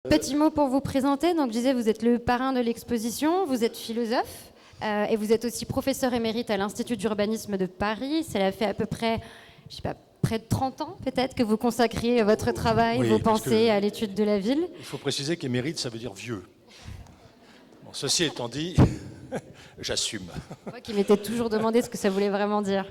Petit mot pour vous présenter. Donc, je disais, vous êtes le parrain de l'exposition, vous êtes philosophe et vous êtes aussi professeur émérite à l'Institut d'urbanisme de Paris. Cela fait à peu près, je sais pas, près de 30 ans peut-être que vous consacriez votre travail, vos pensées à l'étude de la ville. Il faut préciser qu'émérite, ça veut dire vieux. Bon, ceci étant dit, j'assume. Moi qui m'étais toujours demandé ce que ça voulait vraiment dire.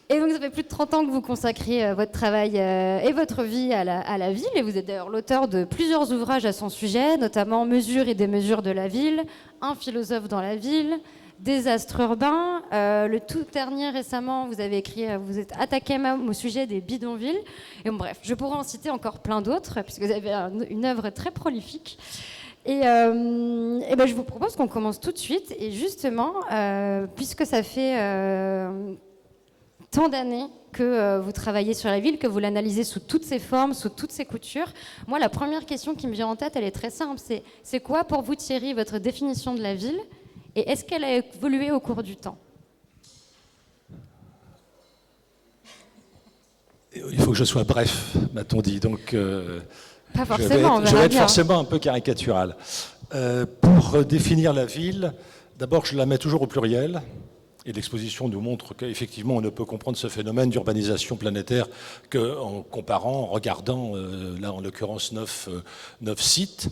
Et donc, ça fait plus de 30 ans que vous consacriez votre travail et votre vie à la ville. Et vous êtes d'ailleurs l'auteur de plusieurs ouvrages à son sujet, notamment Mesures et démesures de la ville, Un philosophe dans la ville, Désastre urbain. Le tout dernier récemment, vous avez écrit, vous êtes attaqué même au sujet des bidonvilles. Et bon, bref, je pourrais en citer encore plein d'autres, puisque vous avez une œuvre très prolifique. Et ben, je vous propose qu'on commence tout de suite. Et justement, puisque ça fait tant d'années que vous travaillez sur la ville, que vous l'analysez sous toutes ses formes, sous toutes ses coutures. Moi, la première question qui me vient en tête, elle est très simple. C'est quoi pour vous, Thierry, votre définition de la ville? Et est-ce qu'elle a évolué au cours du temps? Il faut que je sois bref, m'a-t-on dit. Donc, pas forcément, je vais être forcément un peu caricatural. Pour définir la ville, d'abord, je la mets toujours au pluriel. Et l'exposition nous montre qu'effectivement, on ne peut comprendre ce phénomène d'urbanisation planétaire qu'en comparant, en regardant, là en l'occurrence, 9 sites.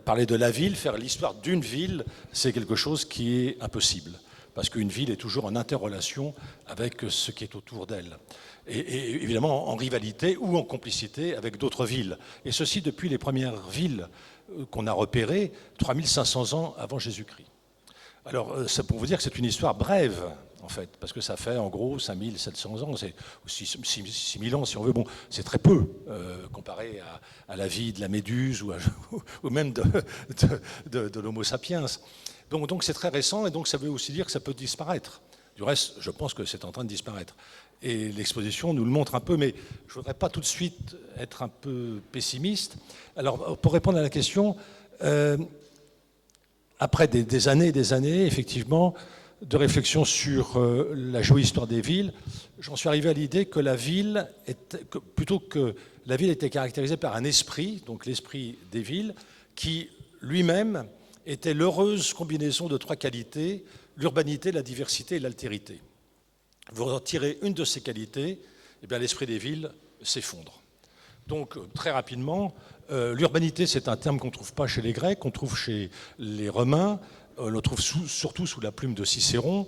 Parler de la ville, faire l'histoire d'une ville, c'est quelque chose qui est impossible. Parce qu'une ville est toujours en interrelation avec ce qui est autour d'elle. Et évidemment en rivalité ou en complicité avec d'autres villes. Et ceci depuis les premières villes qu'on a repérées 3500 ans avant Jésus-Christ. Alors, c'est pour vous dire que c'est une histoire brève, en fait, parce que ça fait en gros 5700 ans, c'est 6000 ans si on veut. Bon, c'est très peu comparé à la vie de la Méduse ou même de l'Homo sapiens. Donc c'est très récent et donc ça veut aussi dire que ça peut disparaître. Du reste, je pense que c'est en train de disparaître. Et l'exposition nous le montre un peu, mais je ne voudrais pas tout de suite être un peu pessimiste. Alors, pour répondre à la question... après des années et des années, effectivement, de réflexion sur la géohistoire des villes, j'en suis arrivé à l'idée que la ville, plutôt que la ville était caractérisée par un esprit, donc l'esprit des villes, qui lui-même était l'heureuse combinaison de trois qualités, l'urbanité, la diversité et l'altérité. Vous retirez une de ces qualités, et bien l'esprit des villes s'effondre. Donc, très rapidement, l'urbanité, c'est un terme qu'on ne trouve pas chez les Grecs, qu'on trouve chez les Romains, on le trouve surtout sous la plume de Cicéron.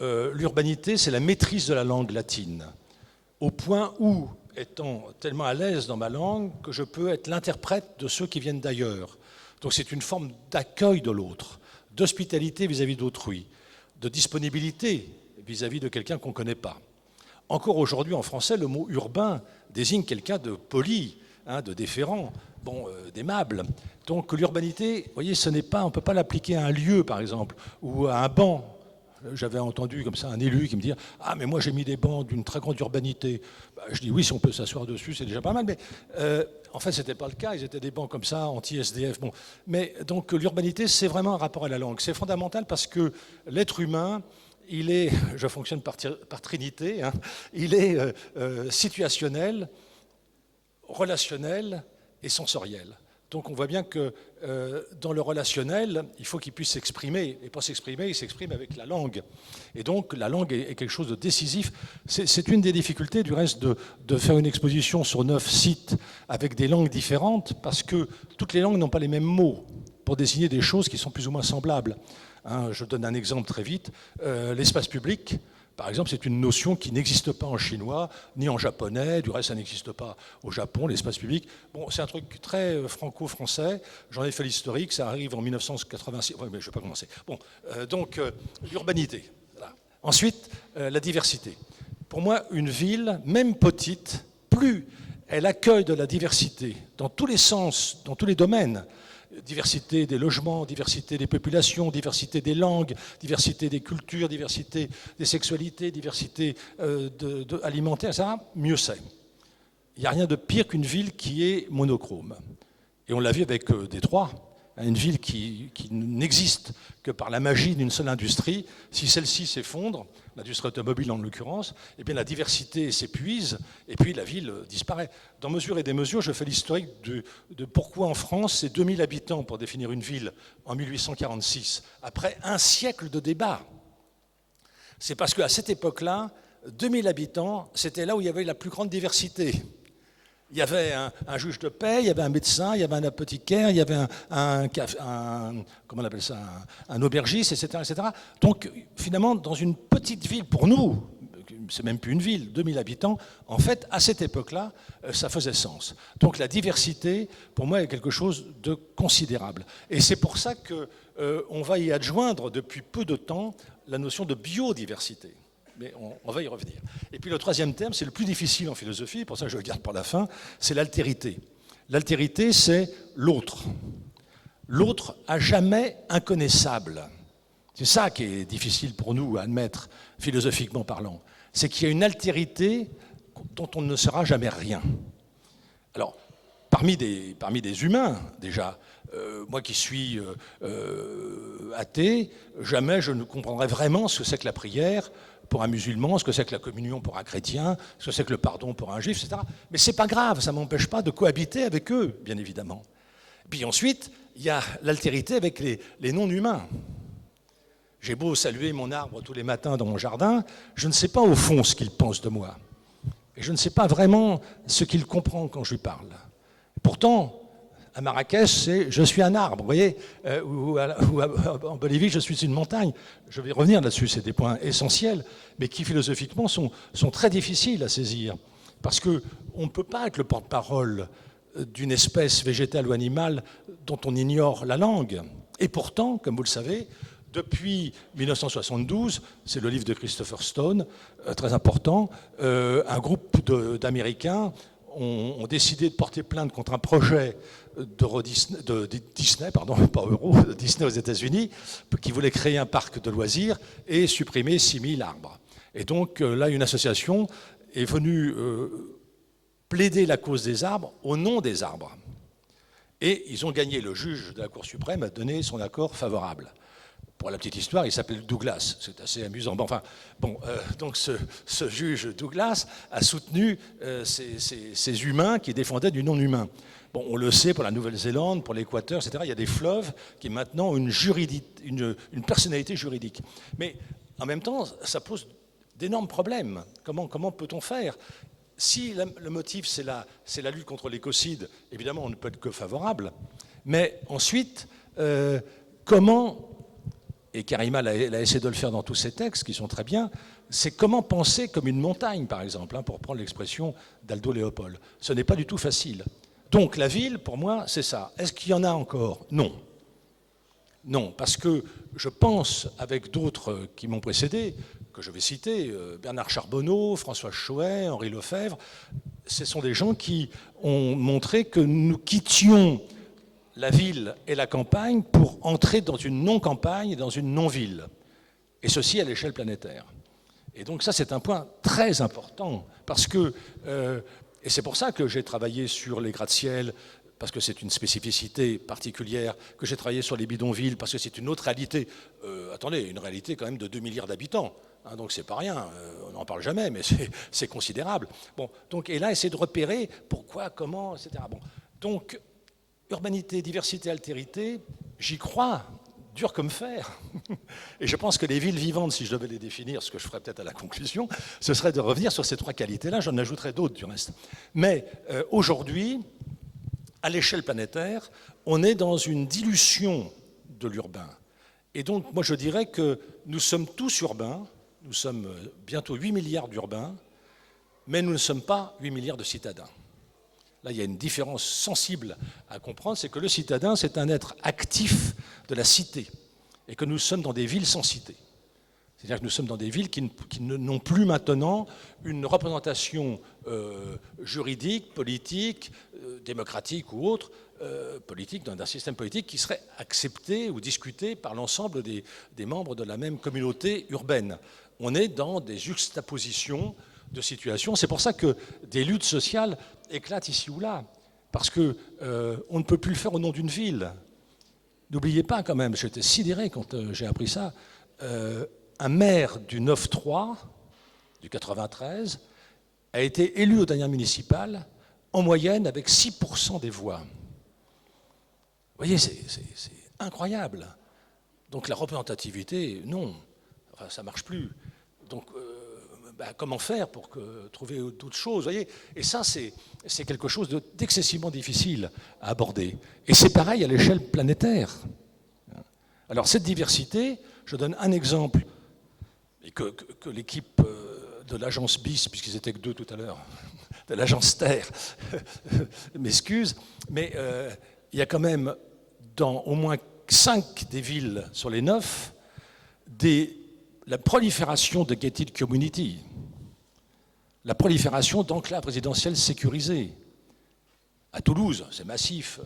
L'urbanité, c'est la maîtrise de la langue latine, au point où, étant tellement à l'aise dans ma langue, que je peux être l'interprète de ceux qui viennent d'ailleurs. Donc c'est une forme d'accueil de l'autre, d'hospitalité vis-à-vis d'autrui, de disponibilité vis-à-vis de quelqu'un qu'on ne connaît pas. Encore aujourd'hui, en français, le mot urbain désigne quelqu'un de poli, de déférent, d'aimable. Donc l'urbanité, vous voyez, ce n'est pas, on ne peut pas l'appliquer à un lieu, par exemple, ou à un banc. J'avais entendu comme ça un élu qui me dit « Ah, mais moi j'ai mis des bancs d'une très grande urbanité. » Je dis « Oui, si on peut s'asseoir dessus, c'est déjà pas mal. » Mais en fait, ce n'était pas le cas. Ils étaient des bancs comme ça, anti-SDF. Bon. Mais donc l'urbanité, c'est vraiment un rapport à la langue. C'est fondamental parce que l'être humain, il est, je fonctionne par trinité, il est situationnel, relationnel et sensoriel. Donc on voit bien que dans le relationnel, il faut qu'il puisse s'exprimer. Et pour s'exprimer, il s'exprime avec la langue. Et donc la langue est quelque chose de décisif. C'est une des difficultés du reste de faire une exposition sur 9 sites avec des langues différentes, parce que toutes les langues n'ont pas les mêmes mots pour désigner des choses qui sont plus ou moins semblables. Je donne un exemple très vite. L'espace public, par exemple, c'est une notion qui n'existe pas en chinois, ni en japonais. Du reste, ça n'existe pas au Japon, l'espace public. Bon, c'est un truc très franco-français. J'en ai fait l'historique. Ça arrive en 1986. Ouais, mais je ne vais pas commencer. Bon, donc, l'urbanité. Voilà. Ensuite, la diversité. Pour moi, une ville, même petite, plus elle accueille de la diversité dans tous les sens, dans tous les domaines, diversité des logements, diversité des populations, diversité des langues, diversité des cultures, diversité des sexualités, diversité alimentaire, etc., mieux c'est. Il n'y a rien de pire qu'une ville qui est monochrome. Et on l'a vu avec Détroit. à une ville qui n'existe que par la magie d'une seule industrie, si celle-ci s'effondre, l'industrie automobile en l'occurrence, eh bien la diversité s'épuise et puis la ville disparaît. Dans Mesures et démesures, je fais l'historique de pourquoi en France c'est 2000 habitants pour définir une ville en 1846, après un siècle de débat. C'est parce qu'à cette époque-là, 2000 habitants, c'était là où il y avait la plus grande diversité. Il y avait un juge de paix, il y avait un médecin, il y avait un apothicaire, il y avait comment on appelle ça, un aubergiste, etc., etc. Donc finalement, dans une petite ville, pour nous, c'est même plus une ville, 2000 habitants, en fait, à cette époque-là, ça faisait sens. Donc la diversité, pour moi, est quelque chose de considérable. Et c'est pour ça qu'on va y adjoindre depuis peu de temps la notion de biodiversité. Mais on va y revenir. Et puis le troisième terme, c'est le plus difficile en philosophie, pour ça je le garde pour la fin, c'est l'altérité. L'altérité, c'est l'autre. L'autre à jamais inconnaissable. C'est ça qui est difficile pour nous à admettre, philosophiquement parlant. C'est qu'il y a une altérité dont on ne saura jamais rien. Alors, parmi des humains, déjà, moi qui suis athée, jamais je ne comprendrai vraiment ce que c'est que la prière pour un musulman, ce que c'est que la communion pour un chrétien, ce que c'est que le pardon pour un juif, etc. Mais c'est pas grave, ça ne m'empêche pas de cohabiter avec eux, bien évidemment. Puis ensuite, il y a l'altérité avec les non-humains. J'ai beau saluer mon arbre tous les matins dans mon jardin, je ne sais pas au fond ce qu'il pense de moi. Et je ne sais pas vraiment ce qu'il comprend quand je lui parle. Pourtant, à Marrakech, c'est « je suis un arbre », vous voyez, ou en Bolivie, je suis une montagne. Je vais revenir là-dessus, c'est des points essentiels, mais qui philosophiquement sont très difficiles à saisir. Parce qu'on ne peut pas être le porte-parole d'une espèce végétale ou animale dont on ignore la langue. Et pourtant, comme vous le savez, depuis 1972, c'est le livre de Christopher Stone, très important, un groupe d'Américains ont décidé de porter plainte contre un projet de Disney, pardon, pas Euro, de Disney aux États-Unis, qui voulait créer un parc de loisirs et supprimer 6000 arbres. Et donc là, une association est venue plaider la cause des arbres au nom des arbres. Et ils ont gagné. Le juge de la Cour suprême a donné son accord favorable. Pour la petite histoire, il s'appelle Douglas. C'est assez amusant. Donc ce juge Douglas a soutenu ces humains qui défendaient du non-humain. Bon, on le sait pour la Nouvelle-Zélande, pour l'Équateur, etc. Il y a des fleuves qui maintenant ont une personnalité juridique. Mais en même temps, ça pose d'énormes problèmes. Comment peut-on faire ? Si le motif, c'est la lutte contre l'écocide, évidemment, on ne peut être que favorable. Mais ensuite, comment... Et Karima l'a essayé de le faire dans tous ses textes, qui sont très bien, c'est comment penser comme une montagne, par exemple, pour prendre l'expression d'Aldo Léopold. Ce n'est pas du tout facile. Donc la ville, pour moi, c'est ça. Est-ce qu'il y en a encore ? Non. Non, parce que je pense, avec d'autres qui m'ont précédé, que je vais citer, Bernard Charbonneau, François Choët, Henri Lefebvre, ce sont des gens qui ont montré que nous quittions la ville et la campagne pour entrer dans une non-campagne et dans une non-ville. Et ceci à l'échelle planétaire. Et donc ça, c'est un point très important, parce que, et c'est pour ça que j'ai travaillé sur les gratte-ciel, parce que c'est une spécificité particulière, que j'ai travaillé sur les bidonvilles, parce que c'est une autre réalité. Attendez, une réalité quand même de 2 milliards d'habitants. Hein, donc c'est pas rien, on n'en parle jamais, mais c'est considérable. Bon, donc, et là, essayer de repérer pourquoi, comment, etc. Bon, donc, urbanité, diversité, altérité, j'y crois, dur comme fer. Et je pense que les villes vivantes, si je devais les définir, ce que je ferais peut-être à la conclusion, ce serait de revenir sur ces 3 qualités-là. J'en ajouterai d'autres du reste. Mais aujourd'hui, à l'échelle planétaire, on est dans une dilution de l'urbain. Et donc, moi, je dirais que nous sommes tous urbains, nous sommes bientôt 8 milliards d'urbains, mais nous ne sommes pas 8 milliards de citadins. Là, il y a une différence sensible à comprendre, c'est que le citadin, c'est un être actif de la cité, et que nous sommes dans des villes sans cité. C'est-à-dire que nous sommes dans des villes qui n'ont plus maintenant une représentation juridique, politique, démocratique ou autre, politique, d'un système politique qui serait accepté ou discuté par l'ensemble des membres de la même communauté urbaine. On est dans des juxtapositions de situations. C'est pour ça que des luttes sociales éclatent ici ou là, parce qu'on ne peut plus le faire au nom d'une ville. N'oubliez pas quand même, j'étais sidéré quand j'ai appris ça, un maire du 9-3, du 93, a été élu aux dernières municipales, en moyenne avec 6% des voix. Vous voyez, c'est incroyable. Donc la représentativité, non, enfin, ça ne marche plus. Donc comment faire pour trouver d'autres choses, vous voyez? Et ça, c'est quelque chose d'excessivement difficile à aborder. Et c'est pareil à l'échelle planétaire. Alors cette diversité, je donne un exemple, et que l'équipe de l'agence BIS, puisqu'ils étaient que 2 tout à l'heure, de l'agence Terre, m'excuse, mais il y a quand même dans au moins 5 des villes sur les 9 la prolifération de gated community, la prolifération d'enclaves résidentielles sécurisées. À Toulouse, c'est massif,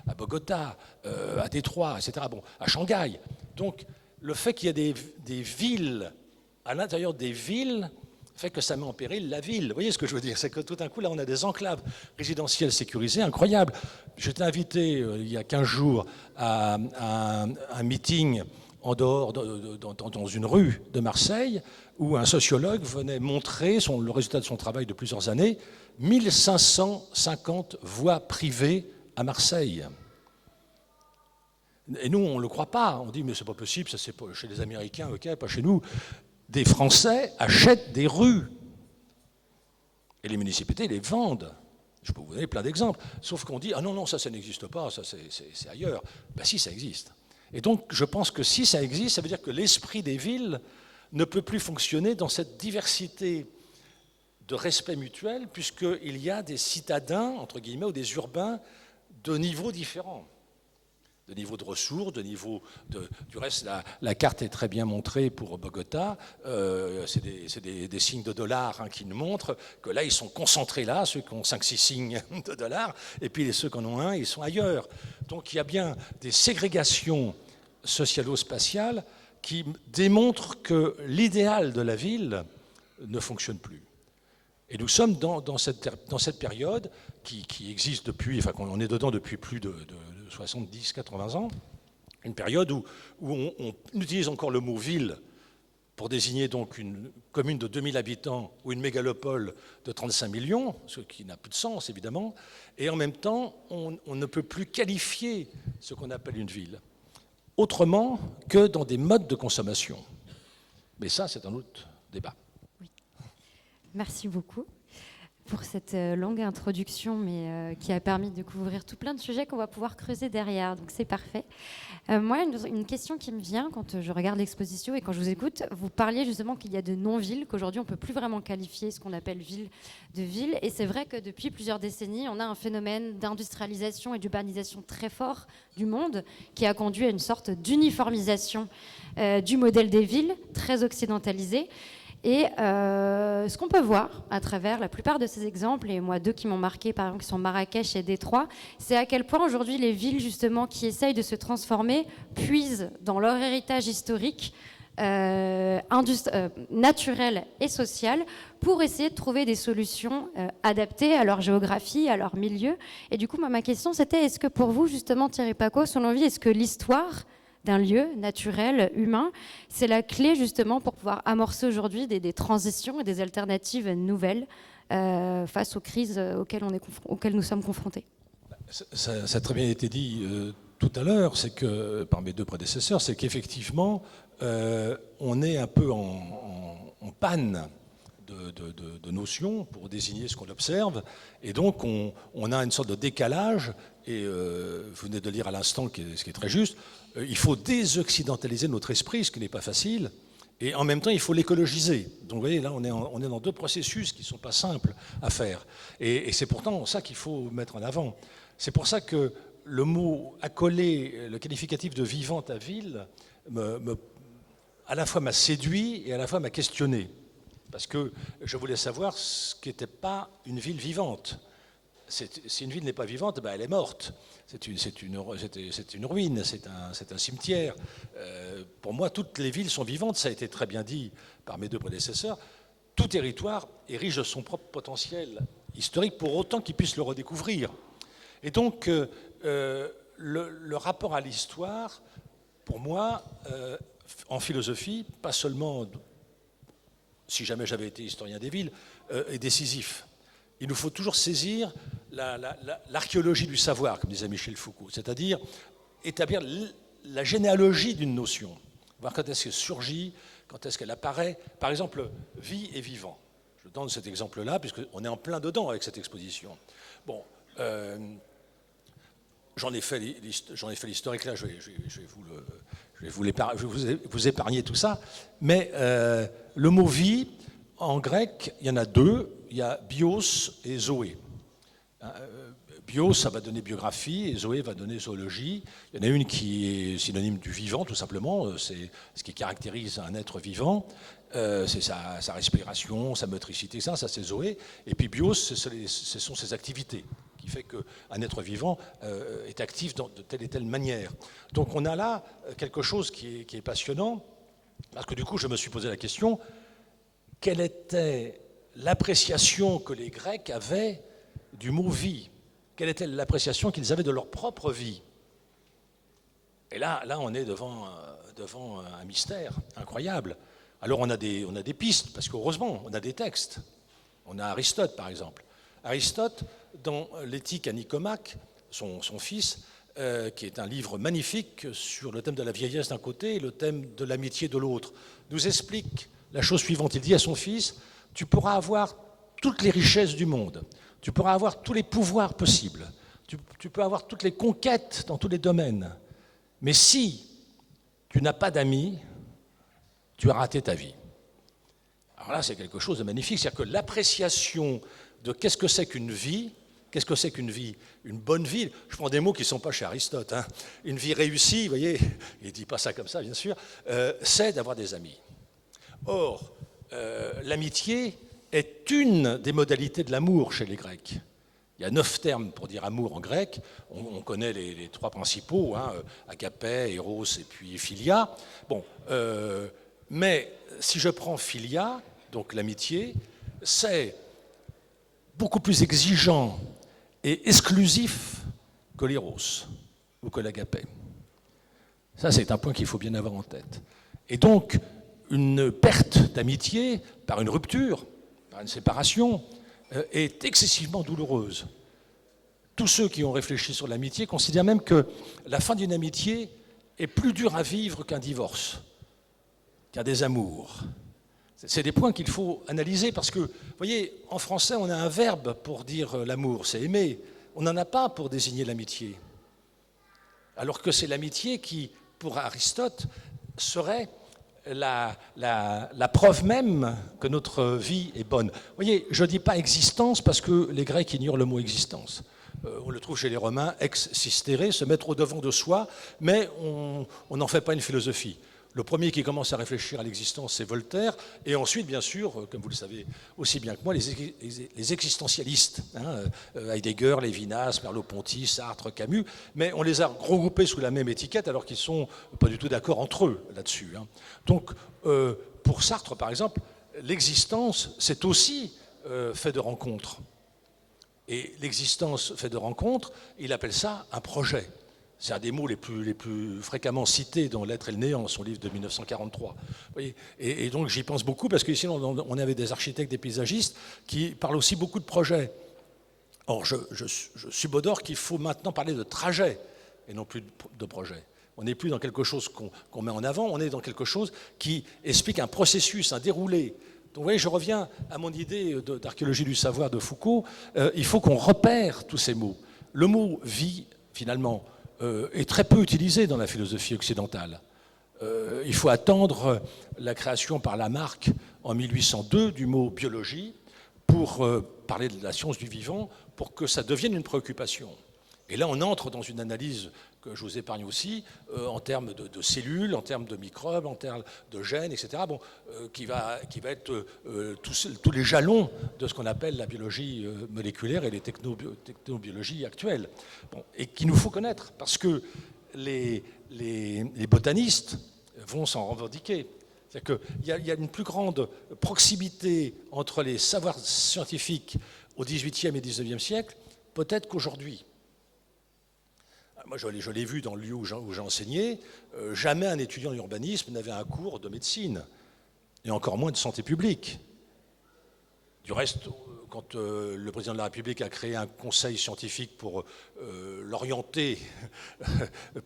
à Bogota, à Détroit, etc. Bon, à Shanghai. Donc, le fait qu'il y ait des villes, à l'intérieur des villes, fait que ça met en péril la ville. Vous voyez ce que je veux dire? C'est que tout d'un coup, là, on a des enclaves résidentielles sécurisées incroyables. J'étais invité, il y a 15 jours, à un meeting en dehors, dans une rue de Marseille, où un sociologue venait montrer le résultat de son travail de plusieurs années, 1550 voies privées à Marseille. Et nous, on ne le croit pas. On dit, mais c'est pas possible, ça c'est chez les Américains, ok, pas chez nous. Des Français achètent des rues. Et les municipalités les vendent. Je peux vous donner plein d'exemples. Sauf qu'on dit, ah non, ça n'existe pas, ça c'est ailleurs. Ben si, ça existe. Et donc, je pense que si ça existe, ça veut dire que l'esprit des villes ne peut plus fonctionner dans cette diversité de respect mutuel, puisqu'il y a des citadins, entre guillemets, ou des urbains de niveaux différents. De niveau de ressources, de niveau de... Du reste, la carte est très bien montrée pour Bogota. C'est des signes de dollars qui nous montrent que là, ils sont concentrés là, ceux qui ont 5-6 signes de dollars, et puis ceux qui en ont un, ils sont ailleurs. Donc il y a bien des ségrégations socialo-spatiales qui démontrent que l'idéal de la ville ne fonctionne plus. Et nous sommes dans cette période qui existe depuis, enfin on est dedans depuis plus de 70-80 ans, une période où on utilise encore le mot ville pour désigner donc une commune de 2000 habitants ou une mégalopole de 35 millions, ce qui n'a plus de sens évidemment, et en même temps on ne peut plus qualifier ce qu'on appelle une ville autrement que dans des modes de consommation. Mais ça, c'est un autre débat. Oui. Merci beaucoup pour cette longue introduction, mais qui a permis de couvrir tout plein de sujets qu'on va pouvoir creuser derrière, donc c'est parfait. Moi, une question qui me vient quand je regarde l'exposition et quand je vous écoute, vous parliez justement qu'il y a de non-villes, qu'aujourd'hui on ne peut plus vraiment qualifier ce qu'on appelle ville de ville, et c'est vrai que depuis plusieurs décennies, on a un phénomène d'industrialisation et d'urbanisation très fort du monde, qui a conduit à une sorte d'uniformisation du modèle des villes, très occidentalisé. Et ce qu'on peut voir à travers la plupart de ces exemples, et moi 2 qui m'ont marqué, par exemple, qui sont Marrakech et Détroit, c'est à quel point aujourd'hui les villes justement qui essayent de se transformer puisent dans leur héritage historique naturel et social pour essayer de trouver des solutions adaptées à leur géographie, à leur milieu. Et du coup, ma question c'était, est-ce que pour vous justement, Thierry Pacaud, selon lui, est-ce que l'histoire d'un lieu naturel, humain, c'est la clé justement pour pouvoir amorcer aujourd'hui des transitions et des alternatives nouvelles face aux crises auxquelles nous sommes confrontés? Ça a très bien été dit tout à l'heure, c'est que par mes 2 prédécesseurs, c'est qu'effectivement, on est un peu en panne de notions pour désigner ce qu'on observe, et donc on a une sorte de décalage, et vous venez de lire à l'instant ce qui est très juste, il faut désoccidentaliser notre esprit, ce qui n'est pas facile, et en même temps il faut l'écologiser. Donc vous voyez, là on est dans 2 processus qui ne sont pas simples à faire, et c'est pourtant ça qu'il faut mettre en avant. C'est pour ça que le mot accolé, le qualificatif de vivante à ville, à la fois m'a séduit et à la fois m'a questionné. Parce que je voulais savoir ce qui n'était pas une ville vivante. Si une ville n'est pas vivante, ben elle est morte. C'est une ruine, c'est un cimetière. Pour moi, toutes les villes sont vivantes, ça a été très bien dit par mes 2 prédécesseurs. Tout territoire est riche de son propre potentiel historique, pour autant qu'il puisse le redécouvrir. Et donc, le rapport à l'histoire, pour moi, en philosophie, pas seulement si jamais j'avais été historien des villes, est décisif. Il nous faut toujours saisir l'archéologie du savoir, comme disait Michel Foucault, c'est-à-dire établir la généalogie d'une notion, voir quand est-ce qu'elle surgit, quand est-ce qu'elle apparaît. Par exemple, vie et vivant. Je donne cet exemple-là, puisqu'on est en plein dedans avec cette exposition. Bon, j'en ai fait l'historique là, je vais vous épargner tout ça, mais le mot vie, en grec, il y en a deux, il y a bios et zoé. Bios, ça va donner biographie, et zoé va donner zoologie. Il y en a une qui est synonyme du vivant, tout simplement, c'est ce qui caractérise un être vivant, c'est sa respiration, sa motricité, ça c'est zoé, et puis bios, ce sont ses activités, qui fait qu'un être vivant est actif de telle et telle manière. Donc on a là quelque chose qui est passionnant, parce que du coup je me suis posé la question, quelle était l'appréciation que les Grecs avaient du mot vie? Quelle était l'appréciation qu'ils avaient de leur propre vie? Et là on est devant un mystère incroyable. Alors on a des pistes, parce qu'heureusement, on a des textes. On a Aristote, par exemple. Aristote, dans l'Éthique à Nicomaque, son fils, qui est un livre magnifique sur le thème de la vieillesse d'un côté et le thème de l'amitié de l'autre, nous explique la chose suivante. Il dit à son fils, tu pourras avoir toutes les richesses du monde, tu pourras avoir tous les pouvoirs possibles, tu peux avoir toutes les conquêtes dans tous les domaines, mais si tu n'as pas d'amis, tu as raté ta vie. Alors là, c'est quelque chose de magnifique, c'est-à-dire que l'appréciation de qu'est-ce que c'est qu'une vie, une bonne vie, je prends des mots qui ne sont pas chez Aristote, hein. Une vie réussie, vous voyez, il ne dit pas ça comme ça, bien sûr, c'est d'avoir des amis. Or, l'amitié est une des modalités de l'amour chez les Grecs. Il y a 9 termes pour dire amour en grec. On connaît les 3 principaux, hein, agapé, eros et puis philia. Bon, mais si je prends philia, donc l'amitié, c'est beaucoup plus exigeant et exclusif que l'éros ou que l'agapé. Ça, c'est un point qu'il faut bien avoir en tête. Et donc, une perte d'amitié par une rupture, par une séparation, est excessivement douloureuse. Tous ceux qui ont réfléchi sur l'amitié considèrent même que la fin d'une amitié est plus dure à vivre qu'un divorce, qu'un désamour. C'est des points qu'il faut analyser parce que, vous voyez, en français, on a un verbe pour dire l'amour, c'est aimer. On n'en a pas pour désigner l'amitié. Alors que c'est l'amitié qui, pour Aristote, serait la preuve même que notre vie est bonne. Vous voyez, je ne dis pas existence parce que les Grecs ignorent le mot existence. On le trouve chez les Romains, ex sistere, se mettre au-devant de soi, mais on n'en fait pas une philosophie. Le premier qui commence à réfléchir à l'existence, c'est Voltaire, et ensuite, bien sûr, comme vous le savez aussi bien que moi, les existentialistes, hein, Heidegger, Lévinas, Merleau-Ponty, Sartre, Camus, mais on les a regroupés sous la même étiquette alors qu'ils ne sont pas du tout d'accord entre eux là-dessus. Hein. Donc, pour Sartre, par exemple, l'existence, c'est aussi fait de rencontres. Et l'existence fait de rencontres, il appelle ça un projet. C'est un des mots les plus fréquemment cités dans L'être et le néant, son livre de 1943. Vous voyez, et donc j'y pense beaucoup parce qu'ici on avait des architectes, des paysagistes qui parlent aussi beaucoup de projets. Or, je subodore qu'il faut maintenant parler de trajet et non plus de projet. On n'est plus dans quelque chose qu'on met en avant, on est dans quelque chose qui explique un processus, un déroulé. Donc vous voyez, je reviens à mon idée d'archéologie du savoir de Foucault. Il faut qu'on repère tous ces mots. Le mot « vie », finalement, est très peu utilisé dans la philosophie occidentale. Il faut attendre la création par Lamarck en 1802 du mot « biologie » pour parler de la science du vivant, pour que ça devienne une préoccupation. Et là, on entre dans une analyse que je vous épargne aussi, en termes de cellules, en termes de microbes, en termes de gènes, etc., bon, qui va être tous les jalons de ce qu'on appelle la biologie moléculaire et les technobiologies actuelles, bon, et qu'il nous faut connaître, parce que les botanistes vont s'en revendiquer. C'est-à-dire qu'il y a une plus grande proximité entre les savoirs scientifiques au XVIIIe et XIXe siècle, peut-être qu'aujourd'hui. Moi, je l'ai vu dans le lieu où j'ai enseigné, jamais un étudiant d'urbanisme n'avait un cours de médecine, et encore moins de santé publique. Du reste, quand le président de la République a créé un conseil scientifique pour l'orienter,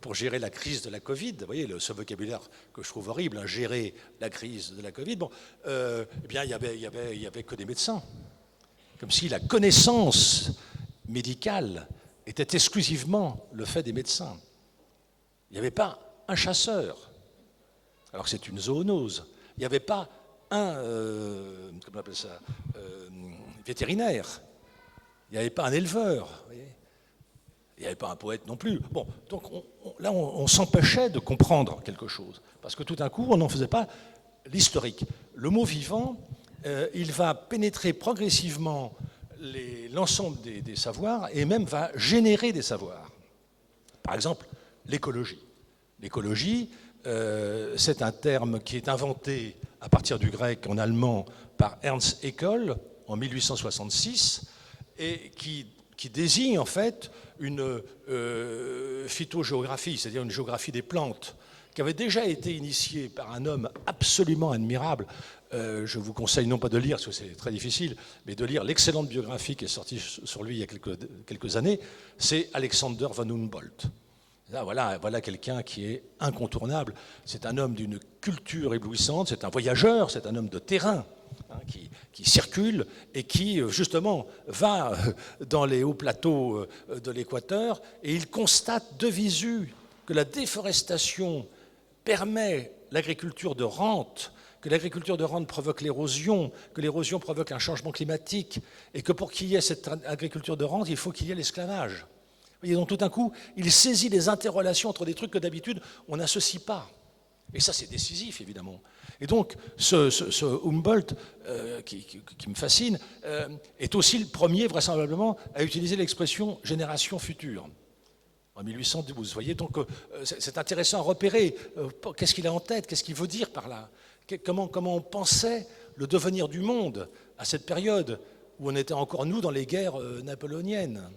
pour gérer la crise de la Covid, vous voyez, ce vocabulaire que je trouve horrible, hein, gérer la crise de la Covid, bon, eh bien, il y avait que des médecins. Comme si la connaissance médicale était exclusivement le fait des médecins. Il n'y avait pas un chasseur, alors que c'est une zoonose. Il n'y avait pas un, comment on appelle ça, vétérinaire. Il n'y avait pas un éleveur. Vous voyez, il n'y avait pas un poète non plus. Bon, donc là, on s'empêchait de comprendre quelque chose, parce que tout d'un coup, on n'en faisait pas l'historique. Le mot vivant, il va pénétrer progressivement l'ensemble des savoirs et même va générer des savoirs. Par exemple, l'écologie. L'écologie, c'est un terme qui est inventé à partir du grec en allemand par Ernst Haeckel en 1866 et qui désigne en fait une phytogéographie, c'est-à-dire une géographie des plantes, qui avait déjà été initiée par un homme absolument admirable. Je vous conseille non pas de lire, parce que c'est très difficile, mais de lire l'excellente biographie qui est sortie sur lui il y a quelques années, c'est Alexander von Humboldt. Là, voilà quelqu'un qui est incontournable. C'est un homme d'une culture éblouissante, c'est un voyageur, c'est un homme de terrain, hein, qui circule et qui, justement, va dans les hauts plateaux de l'Équateur et il constate de visu que la déforestation permet l'agriculture de rente, que l'agriculture de rente provoque l'érosion, que l'érosion provoque un changement climatique, et que pour qu'il y ait cette agriculture de rente, il faut qu'il y ait l'esclavage. Et donc tout d'un coup, il saisit les interrelations entre des trucs que d'habitude on n'associe pas. Et ça, c'est décisif, évidemment. Et donc, ce Humboldt, qui me fascine, est aussi le premier, vraisemblablement, à utiliser l'expression « génération future ». En 1812, vous voyez, donc c'est intéressant à repérer. Qu'est-ce qu'il a en tête? Qu'est-ce qu'il veut dire par là? Comment on pensait le devenir du monde à cette période où on était encore, nous, dans les guerres napoléoniennes?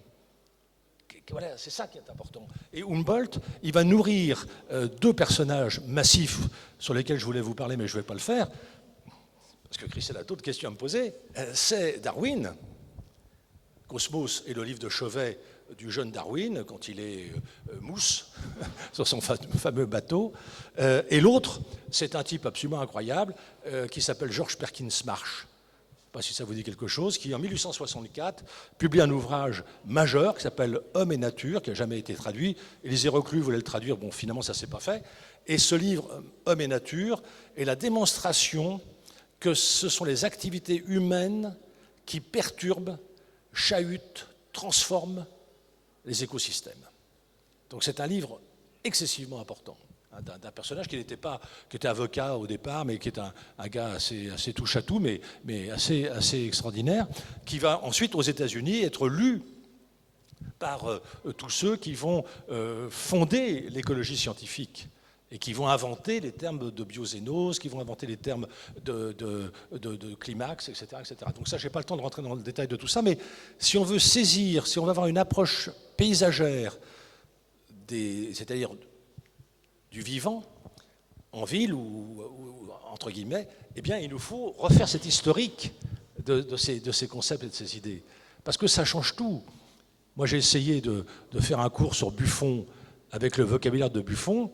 Voilà, c'est ça qui est important. Et Humboldt, il va nourrir deux personnages massifs sur lesquels je voulais vous parler, mais je ne vais pas le faire, parce que Christelle a d'autres questions à me poser. C'est Darwin, Cosmos et le livre de chevet du jeune Darwin, quand il est mousse sur son fameux bateau. Et l'autre, c'est un type absolument incroyable qui s'appelle George Perkins Marsh. Je ne sais pas si ça vous dit quelque chose, qui en 1864 publie un ouvrage majeur qui s'appelle Homme et Nature, qui n'a jamais été traduit. Élisée Reclus voulait le traduire, bon, finalement ça ne s'est pas fait. Et ce livre, Homme et Nature, est la démonstration que ce sont les activités humaines qui perturbent, chahutent, transforment les écosystèmes. Donc c'est un livre excessivement important, hein, d'un personnage qui était avocat au départ, mais qui est un gars assez touche-à-tout, mais assez extraordinaire, qui va ensuite aux États-Unis être lu par tous ceux qui vont fonder l'écologie scientifique et qui vont inventer les termes de biozénose, qui vont inventer les termes de climax, etc., etc. Donc ça, je n'ai pas le temps de rentrer dans le détail de tout ça, mais si on veut saisir, si on veut avoir une approche paysagère, c'est-à-dire du vivant, en ville ou entre guillemets, eh bien, il nous faut refaire cet historique de ces concepts et de ces idées. Parce que ça change tout. Moi, j'ai essayé de faire un cours sur Buffon avec le vocabulaire de Buffon.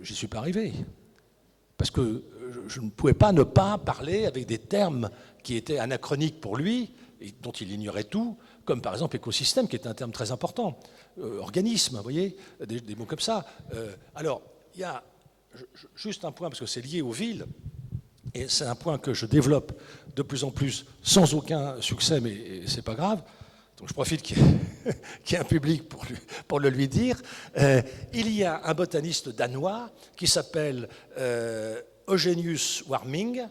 J'y suis pas arrivé. Parce que je ne pouvais pas ne pas parler avec des termes qui étaient anachroniques pour lui et dont il ignorait tout, comme par exemple écosystème, qui est un terme très important, organisme, vous voyez, des mots comme ça. Alors, il y a juste un point, parce que c'est lié aux villes, et c'est un point que je développe de plus en plus, sans aucun succès, mais c'est pas grave. Donc je profite qu'il y ait un public pour le lui dire. Il y a un botaniste danois qui s'appelle Eugenius Warming,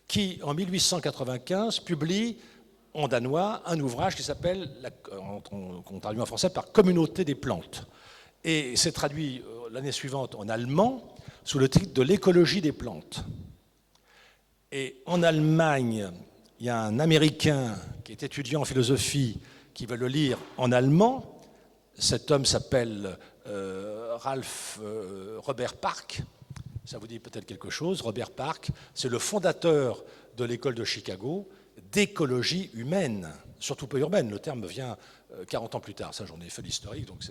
qui en 1895 publie en danois un ouvrage qui s'appelle, qu'on traduit en français par Communauté des plantes. Et c'est traduit l'année suivante en allemand sous le titre de l'écologie des plantes. Et en Allemagne, il y a un Américain qui est étudiant en philosophie qui va le lire en allemand. Cet homme s'appelle Robert Park. Ça vous dit peut-être quelque chose. Robert Park, c'est le fondateur de l'école de Chicago d'écologie humaine, surtout pas urbaine. Le terme vient 40 ans plus tard. Ça, j'en ai fait l'historique, donc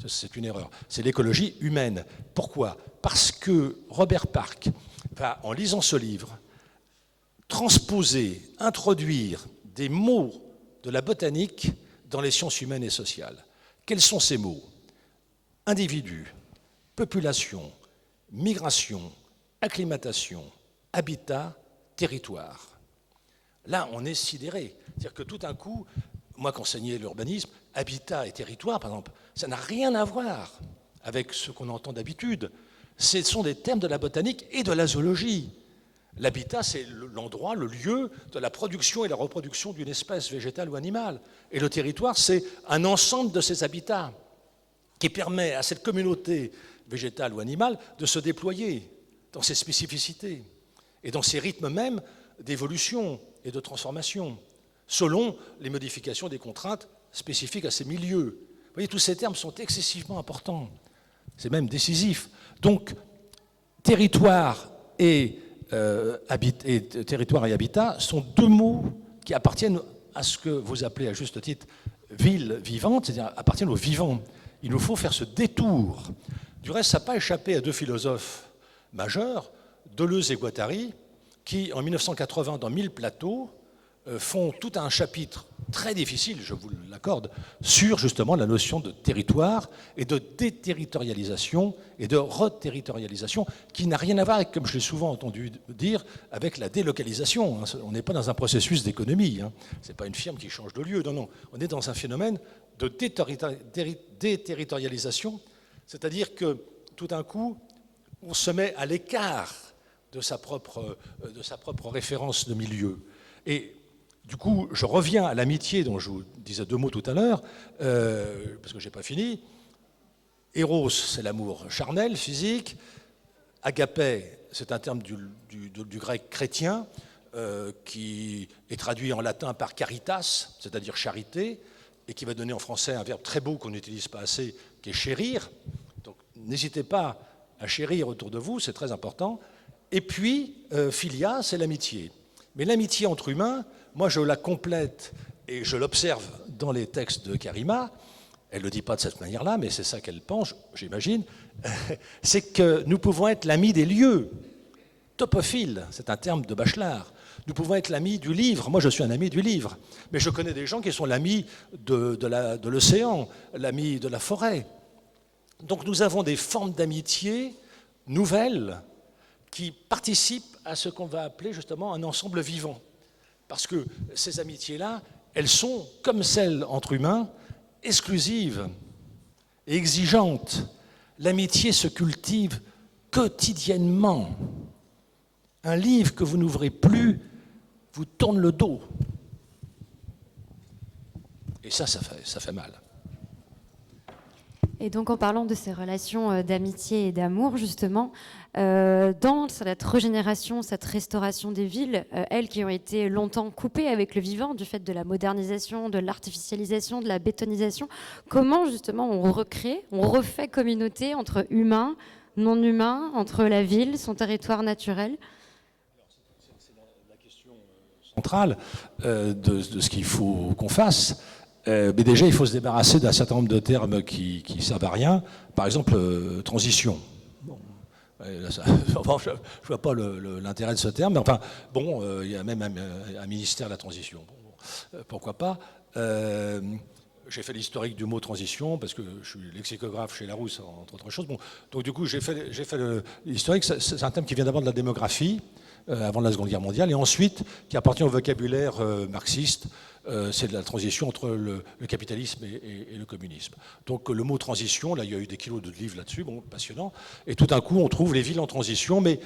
c'est une erreur. C'est l'écologie humaine. Pourquoi? Parce que Robert Park va, en lisant ce livre, transposer, introduire des mots de la botanique dans les sciences humaines et sociales. Quels sont ces mots? Individu, population, migration, acclimatation, habitat, territoire. Là, on est sidéré. C'est-à-dire que tout d'un coup, moi qui enseignais l'urbanisme, habitat et territoire, par exemple, ça n'a rien à voir avec ce qu'on entend d'habitude. Ce sont des termes de la botanique et de la zoologie. L'habitat, c'est l'endroit, le lieu de la production et la reproduction d'une espèce végétale ou animale. Et le territoire, c'est un ensemble de ces habitats qui permet à cette communauté végétale ou animale de se déployer dans ses spécificités et dans ses rythmes même d'évolution et de transformation, selon les modifications des contraintes spécifiques à ces milieux. Vous voyez, tous ces termes sont excessivement importants. C'est même décisif. Donc, territoire et habitat sont deux mots qui appartiennent à ce que vous appelez à juste titre ville vivante, c'est-à-dire appartiennent au vivant. Il nous faut faire ce détour. Du reste, ça n'a pas échappé à deux philosophes majeurs, Deleuze et Guattari, qui, en 1980, dans 1000 plateaux, font tout un chapitre très difficile, je vous l'accorde, sur justement la notion de territoire et de déterritorialisation et de reterritorialisation, qui n'a rien à voir avec, comme je l'ai souvent entendu dire, avec la délocalisation. On n'est pas dans un processus d'économie, ce n'est pas une firme qui change de lieu, non, non. On est dans un phénomène de déterritorialisation, c'est-à-dire que tout d'un coup, on se met à l'écart de sa propre référence de milieu. Et du coup, je reviens à l'amitié dont je vous disais deux mots tout à l'heure, parce que je n'ai pas fini. Eros, c'est l'amour charnel, physique. Agapé, c'est un terme du grec chrétien qui est traduit en latin par caritas, c'est-à-dire charité, et qui va donner en français un verbe très beau qu'on n'utilise pas assez, qui est chérir. Donc n'hésitez pas à chérir autour de vous, c'est très important. Et puis, philia, c'est l'amitié. Mais l'amitié entre humains, moi je la complète et je l'observe dans les textes de Karima, elle ne le dit pas de cette manière-là, mais c'est ça qu'elle pense, j'imagine, c'est que nous pouvons être l'ami des lieux. Topophile, c'est un terme de Bachelard. Nous pouvons être l'ami du livre. Moi, je suis un ami du livre. Mais je connais des gens qui sont l'ami de l'océan, l'ami de la forêt. Donc nous avons des formes d'amitié nouvelles qui participent à ce qu'on va appeler justement un ensemble vivant. Parce que ces amitiés-là, elles sont, comme celles entre humains, exclusives et exigeantes. L'amitié se cultive quotidiennement. Un livre que vous n'ouvrez plus vous tourne le dos. Et ça fait mal. Et donc en parlant de ces relations d'amitié et d'amour, justement, dans cette régénération, cette restauration des villes, elles qui ont été longtemps coupées avec le vivant du fait de la modernisation, de l'artificialisation, de la bétonisation, comment justement on recrée, on refait communauté entre humains, non humains, entre la ville, son territoire naturel? C'est la question centrale de ce qu'il faut qu'on fasse. Mais déjà, il faut se débarrasser d'un certain nombre de termes qui servent à rien. Par exemple, transition. Bon, là, je ne vois pas l'intérêt de ce terme, mais enfin, bon, il y a même un ministère de la transition. Bon, pourquoi pas. J'ai fait l'historique du mot transition, parce que je suis lexicographe chez Larousse, entre autres choses. Bon, donc du coup, j'ai fait l'historique. C'est un thème qui vient d'abord de la démographie, avant la Seconde Guerre mondiale, et ensuite qui appartient au vocabulaire marxiste. C'est de la transition entre le capitalisme et le communisme. Donc le mot transition, là il y a eu des kilos de livres là-dessus, bon, passionnant, et tout d'un coup on trouve les villes en transition, mais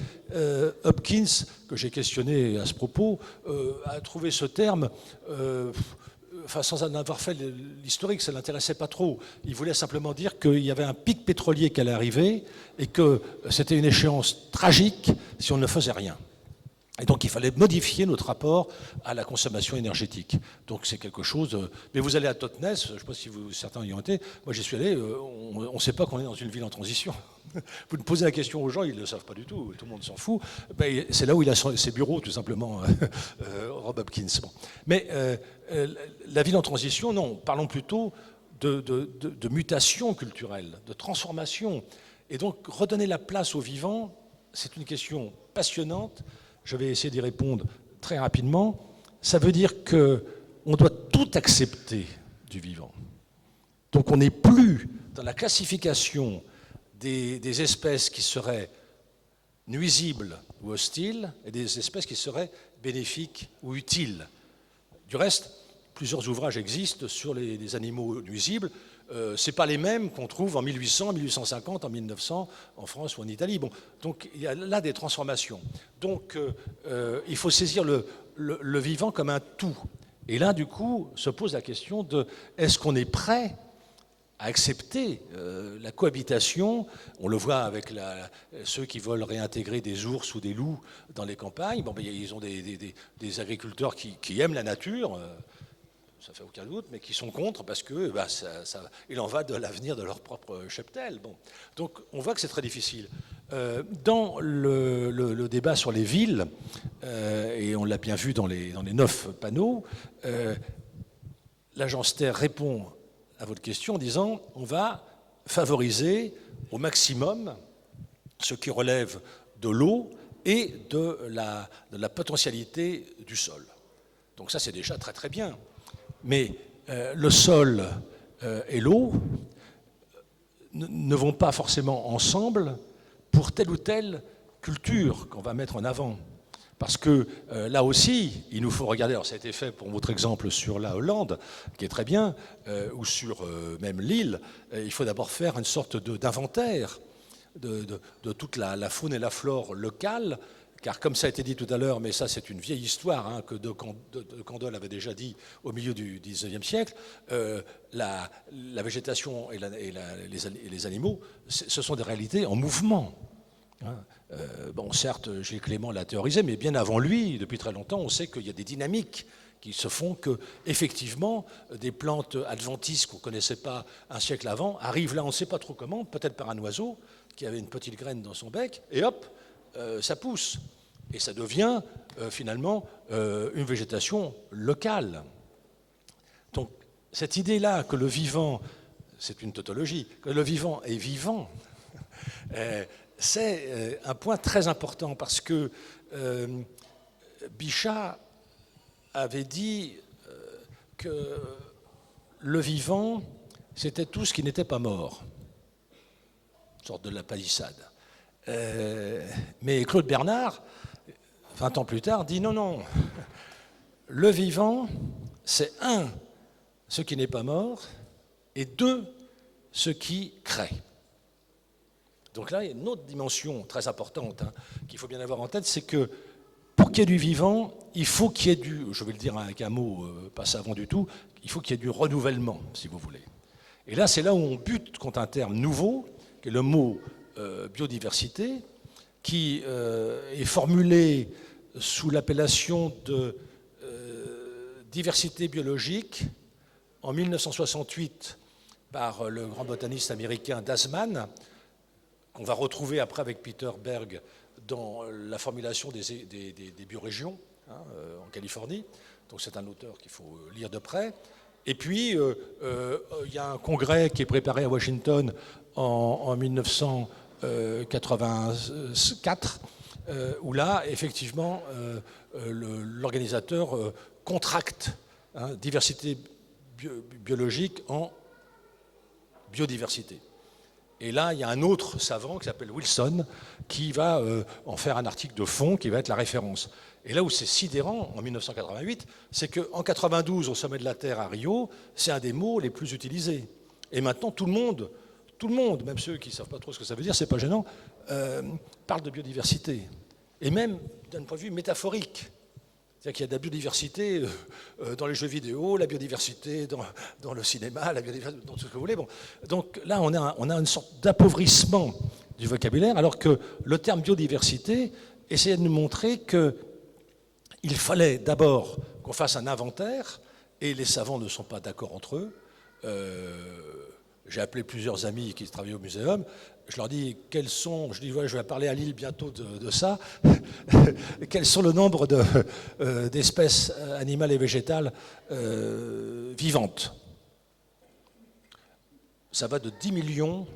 Hopkins, que j'ai questionné à ce propos, a trouvé ce terme, enfin, sans en avoir fait l'historique, ça ne l'intéressait pas trop. Il voulait simplement dire qu'il y avait un pic pétrolier qui allait arriver et que c'était une échéance tragique si on ne faisait rien. Et donc il fallait modifier notre rapport à la consommation énergétique. Donc c'est quelque chose... mais vous allez à Totnes, je ne sais pas si certains y ont été, moi j'y suis allé, on ne sait pas qu'on est dans une ville en transition. Vous posez la question aux gens, ils ne le savent pas du tout le monde s'en fout. Ben, c'est là où il a ses bureaux, tout simplement, Rob Hopkins. Bon. Mais la ville en transition, non, parlons plutôt de mutation culturelle, de transformation. Et donc redonner la place au vivant, c'est une question passionnante. Je vais essayer d'y répondre très rapidement. Ça veut dire qu'on doit tout accepter du vivant. Donc on n'est plus dans la classification des espèces qui seraient nuisibles ou hostiles et des espèces qui seraient bénéfiques ou utiles. Du reste, plusieurs ouvrages existent sur les animaux nuisibles. Ce n'est pas les mêmes qu'on trouve en 1800, 1850, en 1900, en France ou en Italie. Bon, donc il y a là des transformations. Donc il faut saisir le vivant comme un tout. Et là, du coup, se pose la question de est-ce qu'on est prêt à accepter la cohabitation? On le voit avec ceux qui veulent réintégrer des ours ou des loups dans les campagnes. Bon, ben, ils ont des agriculteurs qui aiment la nature. Ça fait aucun doute, mais qui sont contre parce que il en va de l'avenir de leur propre cheptel. Bon. Donc on voit que c'est très difficile. Dans le débat sur les villes, et on l'a bien vu dans les 9 panneaux, l'agence Terre répond à votre question en disant on va favoriser au maximum ce qui relève de l'eau et de la potentialité du sol. Donc ça c'est déjà très très bien. Mais le sol et l'eau ne vont pas forcément ensemble pour telle ou telle culture qu'on va mettre en avant. Parce que là aussi, il nous faut regarder, alors ça a été fait pour votre exemple sur la Hollande, qui est très bien, ou sur même l'île, il faut d'abord faire une sorte d'inventaire de toute la faune et la flore locale. Car comme ça a été dit tout à l'heure, mais ça c'est une vieille histoire que de Candolle avait déjà dit au milieu du XIXe siècle, la végétation et les animaux, ce sont des réalités en mouvement. Bon, certes, Gilles Clément l'a théorisé, mais bien avant lui, depuis très longtemps, on sait qu'il y a des dynamiques qui se font que, effectivement, des plantes adventices qu'on ne connaissait pas un siècle avant arrivent là, on ne sait pas trop comment, peut-être par un oiseau qui avait une petite graine dans son bec, et hop, ça pousse. Et ça devient finalement une végétation locale. Donc cette idée-là que le vivant, c'est une tautologie, que le vivant est vivant, c'est un point très important parce que Bichat avait dit que le vivant, c'était tout ce qui n'était pas mort. Une sorte de la palissade. Mais Claude Bernard, 20 ans plus tard, dit non, le vivant, c'est 1, ce qui n'est pas mort, et 2, ce qui crée. Donc là, il y a une autre dimension très importante qu'il faut bien avoir en tête, c'est que pour qu'il y ait du vivant, il faut qu'il y ait je vais le dire avec un mot pas savant du tout, il faut qu'il y ait du renouvellement, si vous voulez. Et là, c'est là où on bute contre un terme nouveau, qui est le mot biodiversité, qui est formulé sous l'appellation de diversité biologique en 1968 par le grand botaniste américain Dasman, qu'on va retrouver après avec Peter Berg dans la formulation des biorégions en Californie. Donc c'est un auteur qu'il faut lire de près. Et puis, il y a un congrès qui est préparé à Washington en 1984, où là, effectivement, l'organisateur contracte diversité biologique en biodiversité. Et là, il y a un autre savant qui s'appelle Wilson qui va en faire un article de fond qui va être la référence. Et là où c'est sidérant, en 1988, c'est qu'en 1992, au sommet de la Terre à Rio, c'est un des mots les plus utilisés. Et maintenant, tout le monde, même ceux qui ne savent pas trop ce que ça veut dire, c'est pas gênant, parle de biodiversité. Et même d'un point de vue métaphorique. C'est-à-dire qu'il y a de la biodiversité dans les jeux vidéo, la biodiversité dans le cinéma, la biodiversité dans tout ce que vous voulez. Bon. Donc là, on a une sorte d'appauvrissement du vocabulaire, alors que le terme biodiversité essayait de nous montrer que il fallait d'abord qu'on fasse un inventaire, et les savants ne sont pas d'accord entre eux. J'ai appelé plusieurs amis qui travaillaient au muséum. Je leur dis je dis ouais, je vais parler à Lille bientôt de ça. Quels sont le nombre d'espèces animales et végétales vivantes? Ça va de 10 millions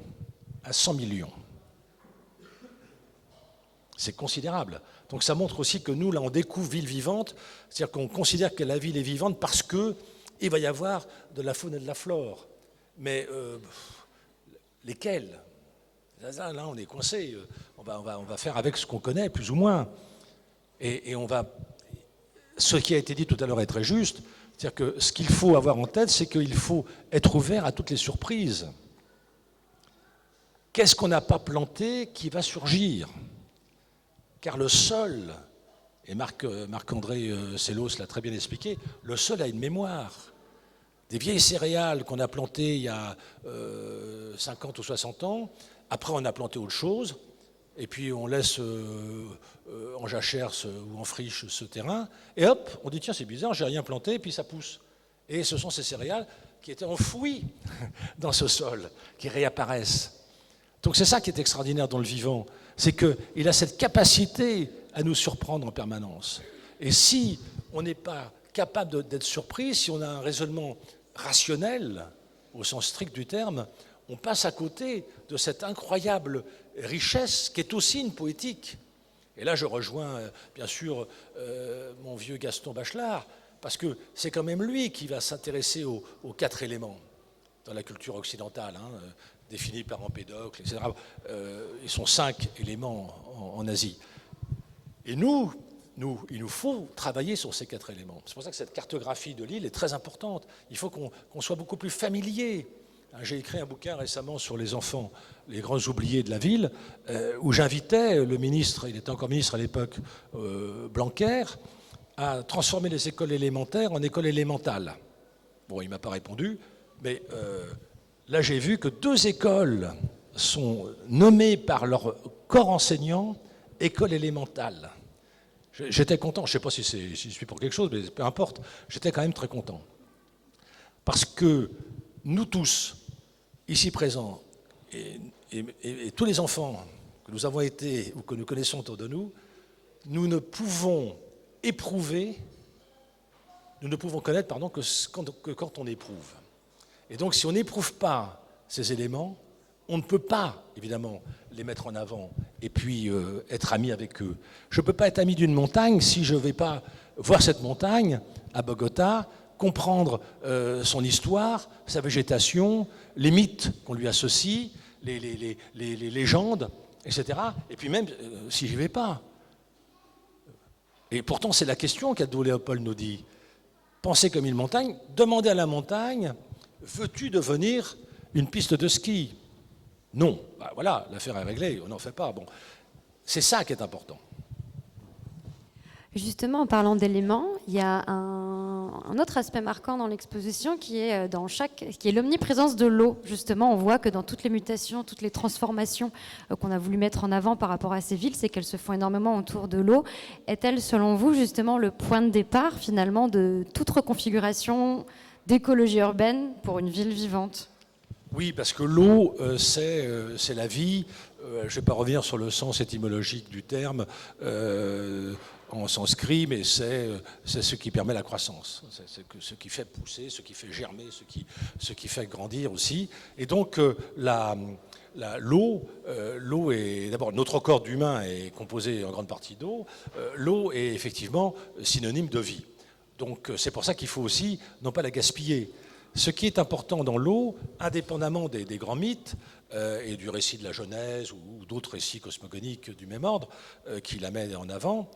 à 100 millions. C'est considérable. Donc ça montre aussi que nous, là, on découvre ville vivante, c'est-à-dire qu'on considère que la ville est vivante parce qu'il va y avoir de la faune et de la flore. Mais lesquelles? Là, on est coincé. On va faire avec ce qu'on connaît, plus ou moins. Et on va... Ce qui a été dit tout à l'heure est très juste. C'est-à-dire que ce qu'il faut avoir en tête, c'est qu'il faut être ouvert à toutes les surprises. Qu'est-ce qu'on n'a pas planté qui va surgir? Car le sol, et Marc-André Sellos l'a très bien expliqué, le sol a une mémoire. Des vieilles céréales qu'on a plantées il y a 50 ou 60 ans, après on a planté autre chose, et puis on laisse en jachère ou en friche ce terrain, et hop, on dit tiens c'est bizarre, j'ai rien planté, et puis ça pousse. Et ce sont ces céréales qui étaient enfouies dans ce sol, qui réapparaissent. Donc c'est ça qui est extraordinaire dans le vivant, c'est qu'il a cette capacité à nous surprendre en permanence. Et si on n'est pas capable d'être surpris, si on a un raisonnement rationnel, au sens strict du terme, on passe à côté de cette incroyable richesse qui est aussi une poétique. Et là, je rejoins bien sûr mon vieux Gaston Bachelard, parce que c'est quand même lui qui va s'intéresser aux 4 éléments dans la culture occidentale, définis par Empédocle, etc. Ils sont 5 éléments en Asie. Et il nous faut travailler sur ces 4 éléments. C'est pour ça que cette cartographie de l'île est très importante. Il faut qu'on soit beaucoup plus familier. J'ai écrit un bouquin récemment sur les enfants, les grands oubliés de la ville, où j'invitais le ministre, il était encore ministre à l'époque, Blanquer, à transformer les écoles élémentaires en écoles élémentales. Bon, il ne m'a pas répondu, mais là j'ai vu que 2 écoles sont nommées par leur corps enseignant école élémentale. J'étais content, je ne sais pas si je suis pour quelque chose, mais peu importe, j'étais quand même très content. Parce que nous tous, ici présents, et tous les enfants que nous avons été ou que nous connaissons autour de nous, nous ne pouvons éprouver, nous ne pouvons connaître que quand on éprouve. Et donc si on n'éprouve pas ces éléments, on ne peut pas, évidemment, les mettre en avant et puis être ami avec eux. Je ne peux pas être ami d'une montagne si je ne vais pas voir cette montagne à Bogota, comprendre son histoire, sa végétation, les mythes qu'on lui associe, les légendes, etc. Et puis même si j'y vais pas. Et pourtant, c'est la question qu'Aldo Léopold nous dit. Pensez comme une montagne, demandez à la montagne, veux-tu devenir une piste de ski? Non. Ben voilà, l'affaire est réglée, on n'en fait pas. Bon. C'est ça qui est important. Justement, en parlant d'éléments, il y a un autre aspect marquant dans l'exposition qui est l'omniprésence de l'eau. Justement, on voit que dans toutes les mutations, toutes les transformations qu'on a voulu mettre en avant par rapport à ces villes, c'est qu'elles se font énormément autour de l'eau. Est-elle, selon vous, justement, le point de départ, finalement, de toute reconfiguration d'écologie urbaine pour une ville vivante? Oui, parce que l'eau, c'est la vie. Je ne vais pas revenir sur le sens étymologique du terme en sanskrit, mais c'est ce qui permet la croissance. C'est ce qui fait pousser, ce qui fait germer, ce qui fait grandir aussi. Et donc, l'eau est d'abord, notre corps d'humain est composé en grande partie d'eau. L'eau est effectivement synonyme de vie. Donc, c'est pour ça qu'il faut aussi non pas la gaspiller. Ce qui est important dans l'eau, indépendamment des grands mythes et du récit de la Genèse ou d'autres récits cosmogoniques du même ordre qui la mettent en avant,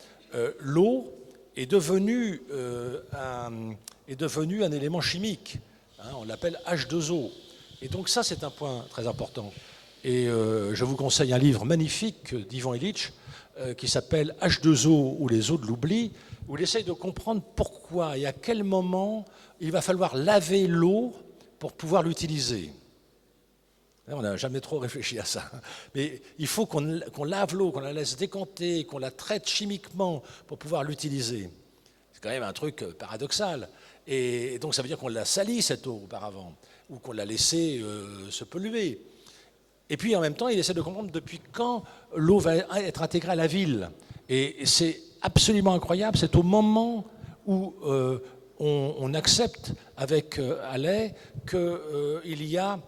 l'eau est devenue un élément chimique. On l'appelle H2O. Et donc ça, c'est un point très important. Et je vous conseille un livre magnifique d'Ivan Illich qui s'appelle H2O ou les eaux de l'oubli, où il essaye de comprendre pourquoi et à quel moment il va falloir laver l'eau pour pouvoir l'utiliser. On n'a jamais trop réfléchi à ça. Mais il faut qu'on lave l'eau, qu'on la laisse décanter, qu'on la traite chimiquement pour pouvoir l'utiliser. C'est quand même un truc paradoxal. Et donc ça veut dire qu'on l'a sali cette eau auparavant, ou qu'on l'a laissé se polluer. Et puis en même temps, il essaie de comprendre depuis quand l'eau va être intégrée à la ville. Et c'est absolument incroyable, c'est au moment où on accepte avec Halley qu'il y a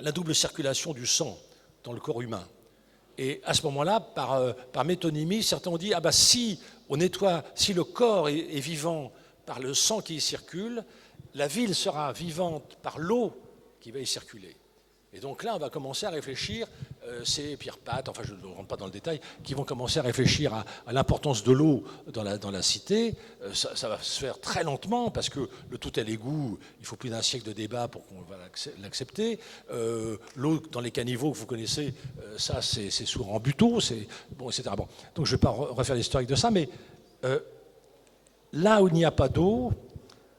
la double circulation du sang dans le corps humain. Et à ce moment-là, par métonymie, certains ont dit ah bah si on nettoie, si le corps est vivant par le sang qui y circule, la ville sera vivante par l'eau qui va y circuler. Et donc là, on va commencer à réfléchir, c'est Pierre Pat, enfin je ne rentre pas dans le détail, qui vont commencer à réfléchir à l'importance de l'eau dans la cité. Ça va se faire très lentement, parce que le tout à l'égout, il faut plus d'un siècle de débat pour qu'on va l'accepter. L'eau dans les caniveaux que vous connaissez, ça c'est sous Rambuteau, bon, etc. Bon, donc je ne vais pas refaire l'historique de ça, mais là où il n'y a pas d'eau,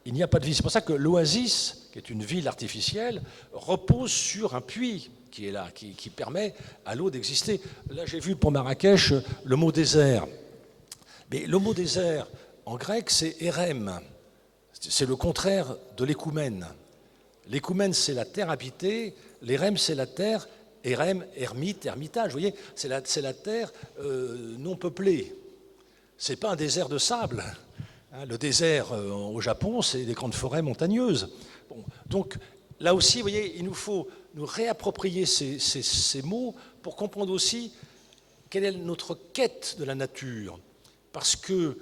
il n'y a pas de vie. C'est pour ça que l'Oasis, qui est une ville artificielle, repose sur un puits qui est là, qui permet à l'eau d'exister. Là, j'ai vu pour Marrakech le mot désert. Mais le mot désert, en grec, c'est érem. C'est le contraire de l'écoumène. L'écoumène, c'est la terre habitée. L'érem, c'est la terre. Érem, ermite, ermitage. Vous voyez, c'est la terre non peuplée. Ce n'est pas un désert de sable. Le désert au Japon, c'est des grandes forêts montagneuses. Bon, donc là aussi, vous voyez, il nous faut nous réapproprier ces mots pour comprendre aussi quelle est notre quête de la nature. Parce que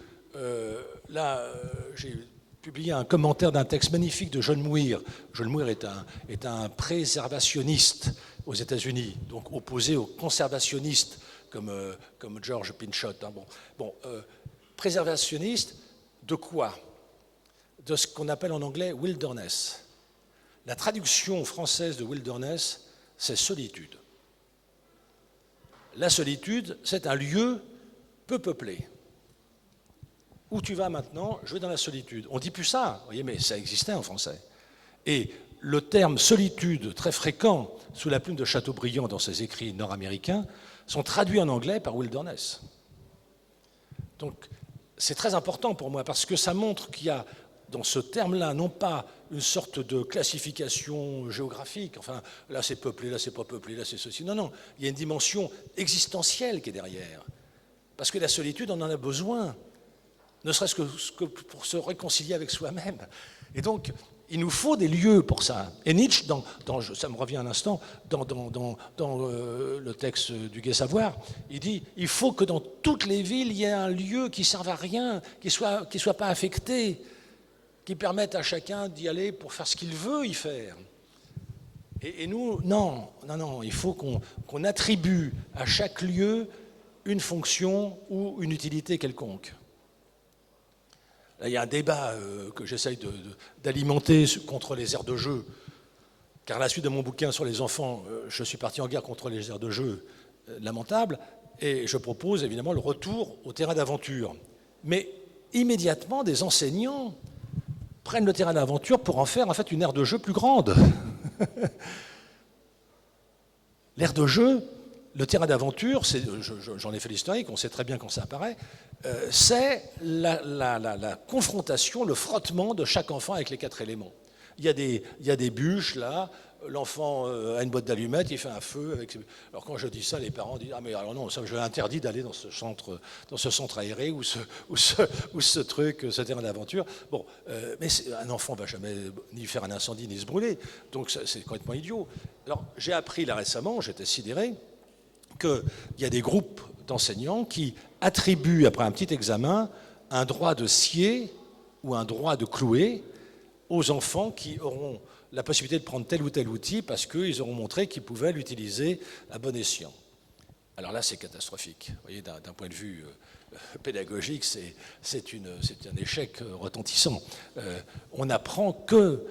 j'ai publié un commentaire d'un texte magnifique de John Muir. John Muir est un préservationniste aux États-Unis, donc opposé aux conservationnistes comme George Pinchot. Préservationniste. De quoi? De ce qu'on appelle en anglais wilderness. La traduction française de wilderness, c'est solitude. La solitude, c'est un lieu peu peuplé. Où tu vas maintenant? Je vais dans la solitude. On ne dit plus ça, vous voyez, mais ça existait en français. Et le terme solitude, très fréquent sous la plume de Chateaubriand dans ses écrits nord-américains, sont traduits en anglais par wilderness. Donc, c'est très important pour moi parce que ça montre qu'il y a dans ce terme-là non pas une sorte de classification géographique, enfin là c'est peuplé, là c'est pas peuplé, là c'est ceci. Non, non, il y a une dimension existentielle qui est derrière. Parce que la solitude, on en a besoin, ne serait-ce que pour se réconcilier avec soi-même. Et donc, il nous faut des lieux pour ça. Et Nietzsche, ça me revient un instant, dans le texte du Gai Savoir, il dit il faut que dans toutes les villes, il y ait un lieu qui ne serve à rien, qui soit pas affecté, qui permette à chacun d'y aller pour faire ce qu'il veut y faire. Et nous, non, il faut qu'on attribue à chaque lieu une fonction ou une utilité quelconque. Là, il y a un débat que j'essaye d'alimenter contre les aires de jeu, car à la suite de mon bouquin sur les enfants, je suis parti en guerre contre les aires de jeu lamentables, et je propose évidemment le retour au terrain d'aventure. Mais immédiatement, des enseignants prennent le terrain d'aventure pour en faire en fait une aire de jeu plus grande. L'aire de jeu, le terrain d'aventure, j'en ai fait l'historique, on sait très bien quand ça apparaît, c'est la confrontation, le frottement de chaque enfant avec les 4 éléments. Il y a des bûches là, l'enfant a une boîte d'allumettes, il fait un feu. Alors quand je dis ça, les parents disent ah mais alors non, ça je l'interdis d'aller dans ce centre aéré ou ce terrain d'aventure. Bon, mais un enfant ne va jamais ni faire un incendie ni se brûler, donc c'est complètement idiot. Alors j'ai appris là récemment, j'étais sidéré, qu'il y a des groupes d'enseignants qui attribuent, après un petit examen, un droit de scier ou un droit de clouer aux enfants qui auront la possibilité de prendre tel ou tel outil parce qu'ils auront montré qu'ils pouvaient l'utiliser à bon escient. Alors là, c'est catastrophique. Vous voyez, d'un point de vue pédagogique, c'est un échec retentissant. On n'apprend que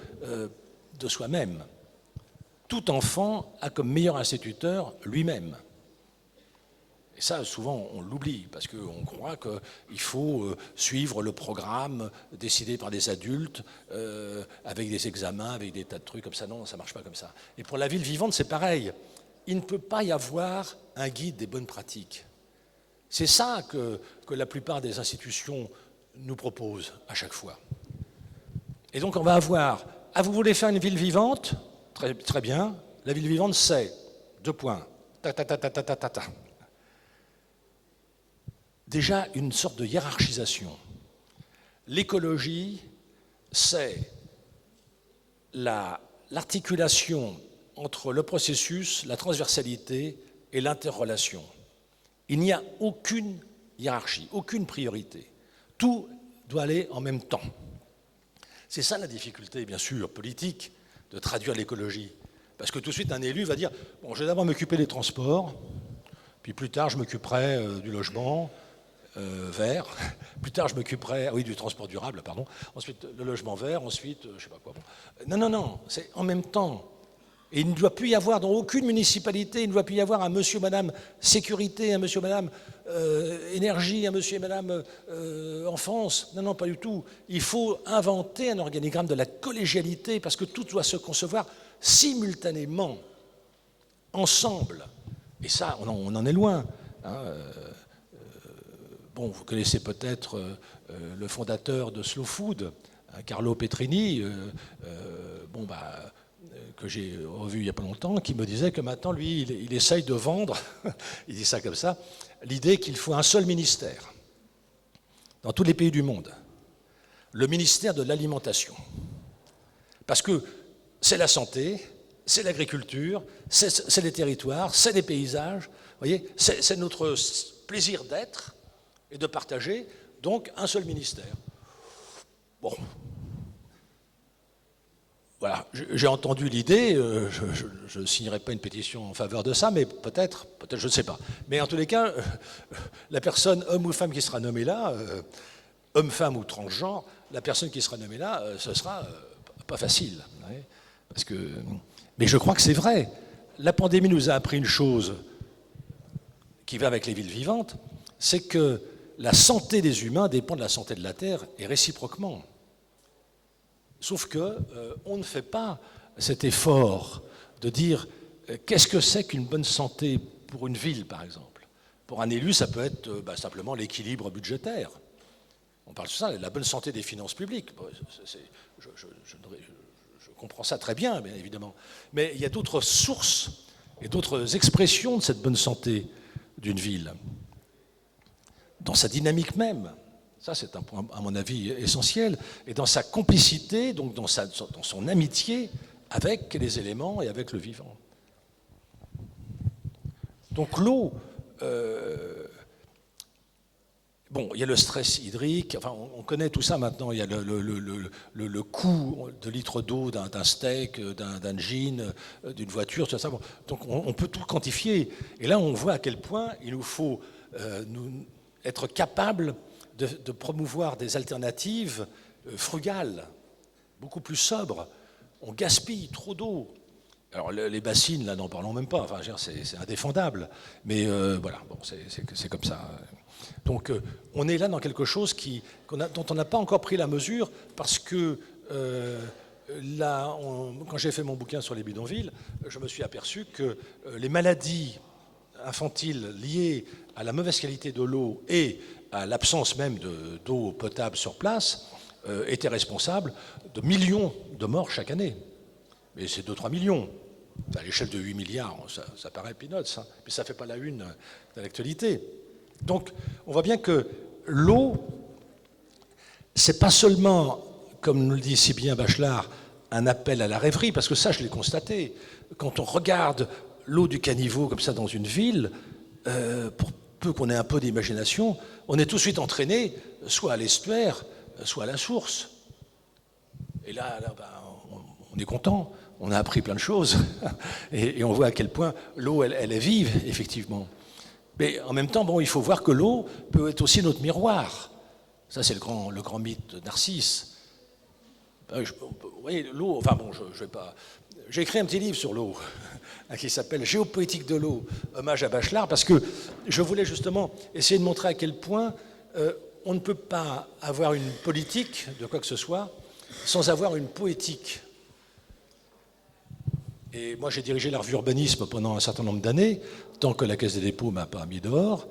de soi-même. Tout enfant a comme meilleur instituteur lui-même. Et ça, souvent, on l'oublie, parce qu'on croit qu'il faut suivre le programme décidé par des adultes, avec des examens, avec des tas de trucs comme ça. Non, ça ne marche pas comme ça. Et pour la ville vivante, c'est pareil. Il ne peut pas y avoir un guide des bonnes pratiques. C'est ça que la plupart des institutions nous propose à chaque fois. Et donc on va avoir, ah vous voulez faire une ville vivante? Très, très bien, la ville vivante c'est, 2 points, ta ta ta ta ta ta ta ta. Déjà une sorte de hiérarchisation. L'écologie, c'est l'articulation entre le processus, la transversalité et l'interrelation. Il n'y a aucune hiérarchie, aucune priorité. Tout doit aller en même temps. C'est ça la difficulté, bien sûr, politique, de traduire l'écologie. Parce que tout de suite, un élu va dire « bon, je vais d'abord m'occuper des transports, puis plus tard, je m'occuperai du logement vert, plus tard, je m'occuperai du transport durable, pardon, ensuite le logement vert, ensuite, je ne sais pas quoi. Bon. Non, c'est en même temps. Et il ne doit plus y avoir, dans aucune municipalité, il ne doit plus y avoir un monsieur, madame sécurité, un monsieur, madame énergie, un monsieur et madame enfance. Non, pas du tout. Il faut inventer un organigramme de la collégialité parce que tout doit se concevoir simultanément, ensemble. Et ça, on en est loin. Hein. Bon, vous connaissez peut-être le fondateur de Slow Food, Carlo Petrini, que j'ai revu il n'y a pas longtemps, qui me disait que maintenant, lui, il essaye de vendre, il dit ça comme ça, l'idée qu'il faut un seul ministère dans tous les pays du monde, le ministère de l'alimentation. Parce que c'est la santé, c'est l'agriculture, c'est les territoires, c'est les paysages, vous voyez, c'est notre plaisir d'être et de partager, donc un seul ministère. Bon. Voilà, j'ai entendu l'idée, je ne signerai pas une pétition en faveur de ça, mais peut-être, je ne sais pas. Mais en tous les cas, la personne, homme ou femme qui sera nommée là, homme, femme ou transgenre, la personne qui sera nommée là, ce sera pas facile. Ouais, parce que, mais je crois que c'est vrai. La pandémie nous a appris une chose qui va avec les villes vivantes, c'est que la santé des humains dépend de la santé de la Terre et réciproquement. Sauf qu'on ne fait pas cet effort de dire qu'est-ce que c'est qu'une bonne santé pour une ville, par exemple. Pour un élu, ça peut être simplement l'équilibre budgétaire. On parle de ça, la bonne santé des finances publiques. Je comprends ça très bien, bien évidemment. Mais il y a d'autres sources et d'autres expressions de cette bonne santé d'une ville, dans sa dynamique même. Ça, c'est un point, à mon avis, essentiel. Et dans sa complicité, donc dans son amitié avec les éléments et avec le vivant. Donc l'eau, bon, il y a le stress hydrique, enfin, on connaît tout ça maintenant. Il y a le coût de litres d'eau d'un steak, d'un jean, d'une voiture, tout ça. Bon, donc on peut tout quantifier. Et là, on voit à quel point il nous faut être capable de promouvoir des alternatives frugales, beaucoup plus sobres. On gaspille trop d'eau. Alors les bassines, là, n'en parlons même pas. Enfin, c'est indéfendable. Mais voilà, bon, c'est comme ça. Donc on est là dans quelque chose dont on n'a pas encore pris la mesure parce que quand j'ai fait mon bouquin sur les bidonvilles, je me suis aperçu que les maladies infantiles liées à la mauvaise qualité de l'eau et à l'absence même d'eau potable sur place, étaient responsables de millions de morts chaque année. Mais c'est 2-3 millions. À l'échelle de 8 milliards, ça paraît peanuts, hein, mais ça ne fait pas la une de l'actualité. Donc, on voit bien que l'eau, c'est pas seulement, comme nous le dit si bien Bachelard, un appel à la rêverie, parce que ça, je l'ai constaté. Quand on regarde l'eau du caniveau comme ça dans une ville, pour peu qu'on ait un peu d'imagination, on est tout de suite entraîné soit à l'estuaire, soit à la source. Et là on est content, on a appris plein de choses, et on voit à quel point l'eau, elle est vive, effectivement. Mais en même temps, bon, il faut voir que l'eau peut être aussi notre miroir. Ça, c'est le grand mythe de Narcisse. Vous voyez, l'eau, enfin bon, je vais pas... J'ai écrit un petit livre sur l'eau, qui s'appelle Géopoétique de l'eau, hommage à Bachelard, parce que je voulais justement essayer de montrer à quel point on ne peut pas avoir une politique de quoi que ce soit sans avoir une poétique. Et moi, j'ai dirigé la revue Urbanisme pendant un certain nombre d'années, tant que la Caisse des dépôts ne m'a pas mis dehors.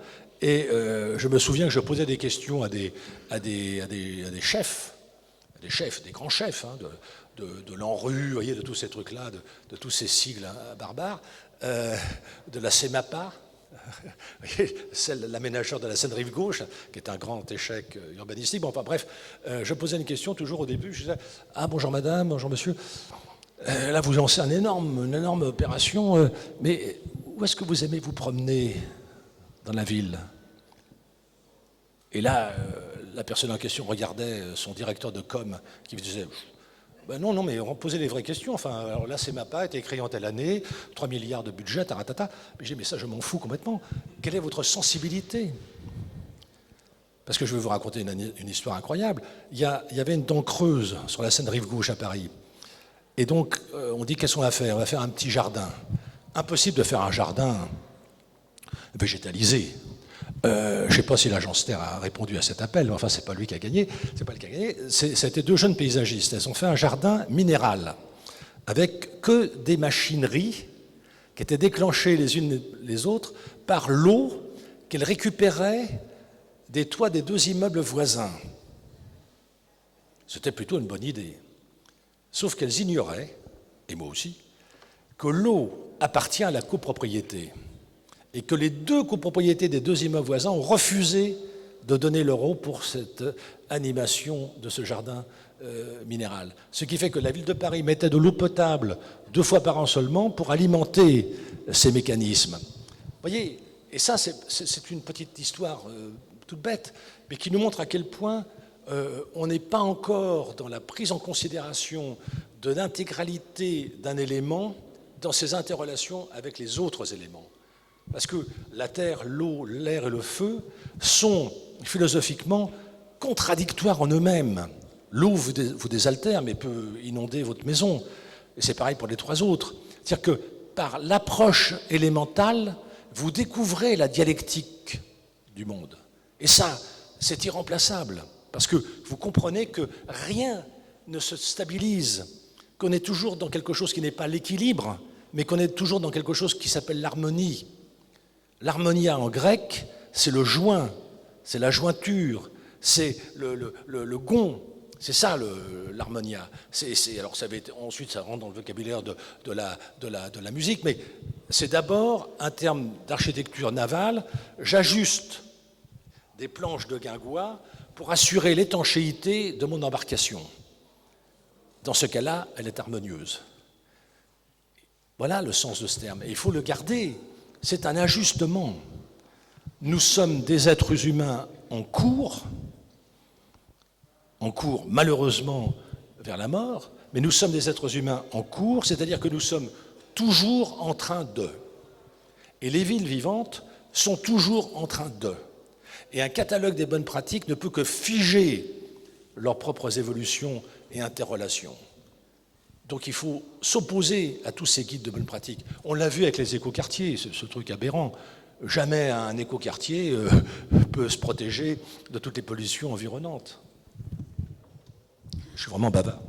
Et je me souviens que je posais des questions à des chefs, des grands chefs, hein, de l'ANRU, vous voyez, de tous ces trucs-là, de tous ces sigles barbares, de la CEMAPA, l'aménageur de la Seine-Rive-Gauche, qui est un grand échec urbanistique. Bon, enfin bref, je posais une question toujours au début. Je disais, ah bonjour madame, bonjour monsieur, là vous lancez une énorme opération, mais où est-ce que vous aimez vous promener dans la ville? Et là, la personne en question regardait son directeur de com qui lui disait, ben non, mais on posait les vraies questions. Enfin, alors là, CEMAPA a été créé en telle année, 3 milliards de budget, taratata. Mais j'ai dit, mais ça, je m'en fous complètement. Quelle est votre sensibilité? Parce que je vais vous raconter une histoire incroyable. Il y avait une dent creuse sur la Seine-Rive-Gauche à Paris. Et donc, on dit, qu'est-ce qu'on va faire? On va faire un petit jardin. Impossible de faire un jardin végétalisé. Je ne sais pas si l'agence Terre a répondu à cet appel, mais enfin, c'est pas lui qui a gagné. C'est pas lui qui a gagné. C'était deux jeunes paysagistes. Elles ont fait un jardin minéral avec que des machineries qui étaient déclenchées les unes les autres par l'eau qu'elles récupéraient des toits des deux immeubles voisins. C'était plutôt une bonne idée. Sauf qu'elles ignoraient, et moi aussi, que l'eau appartient à la copropriété et que les deux copropriétés des deux immeubles voisins ont refusé de donner leur eau pour cette animation de ce jardin minéral. Ce qui fait que la ville de Paris mettait de l'eau potable 2 fois par an seulement pour alimenter ces mécanismes. Vous voyez, et ça c'est une petite histoire toute bête, mais qui nous montre à quel point on n'est pas encore dans la prise en considération de l'intégralité d'un élément dans ses interrelations avec les autres éléments. Parce que la terre, l'eau, l'air et le feu sont philosophiquement contradictoires en eux-mêmes. L'eau vous désaltère, mais peut inonder votre maison. Et c'est pareil pour les 3 autres. C'est-à-dire que par l'approche élémentale, vous découvrez la dialectique du monde. Et ça, c'est irremplaçable. Parce que vous comprenez que rien ne se stabilise, qu'on est toujours dans quelque chose qui n'est pas l'équilibre, mais qu'on est toujours dans quelque chose qui s'appelle l'harmonie. L'harmonia en grec, c'est le joint, c'est la jointure, c'est le gond, c'est ça l'harmonia. Alors ensuite ça rentre dans le vocabulaire de la musique, mais c'est d'abord un terme d'architecture navale. J'ajuste des planches de guingois pour assurer l'étanchéité de mon embarcation. Dans ce cas-là, elle est harmonieuse. Voilà le sens de ce terme, et il faut le garder. C'est un ajustement. Nous sommes des êtres humains en cours malheureusement vers la mort, mais nous sommes des êtres humains en cours, c'est-à-dire que nous sommes toujours en train de. Et les villes vivantes sont toujours en train de. Et un catalogue des bonnes pratiques ne peut que figer leurs propres évolutions et interrelations. Donc il faut s'opposer à tous ces guides de bonnes pratiques. On l'a vu avec les écoquartiers, ce truc aberrant. Jamais un écoquartier peut se protéger de toutes les pollutions environnantes. Je suis vraiment bavard.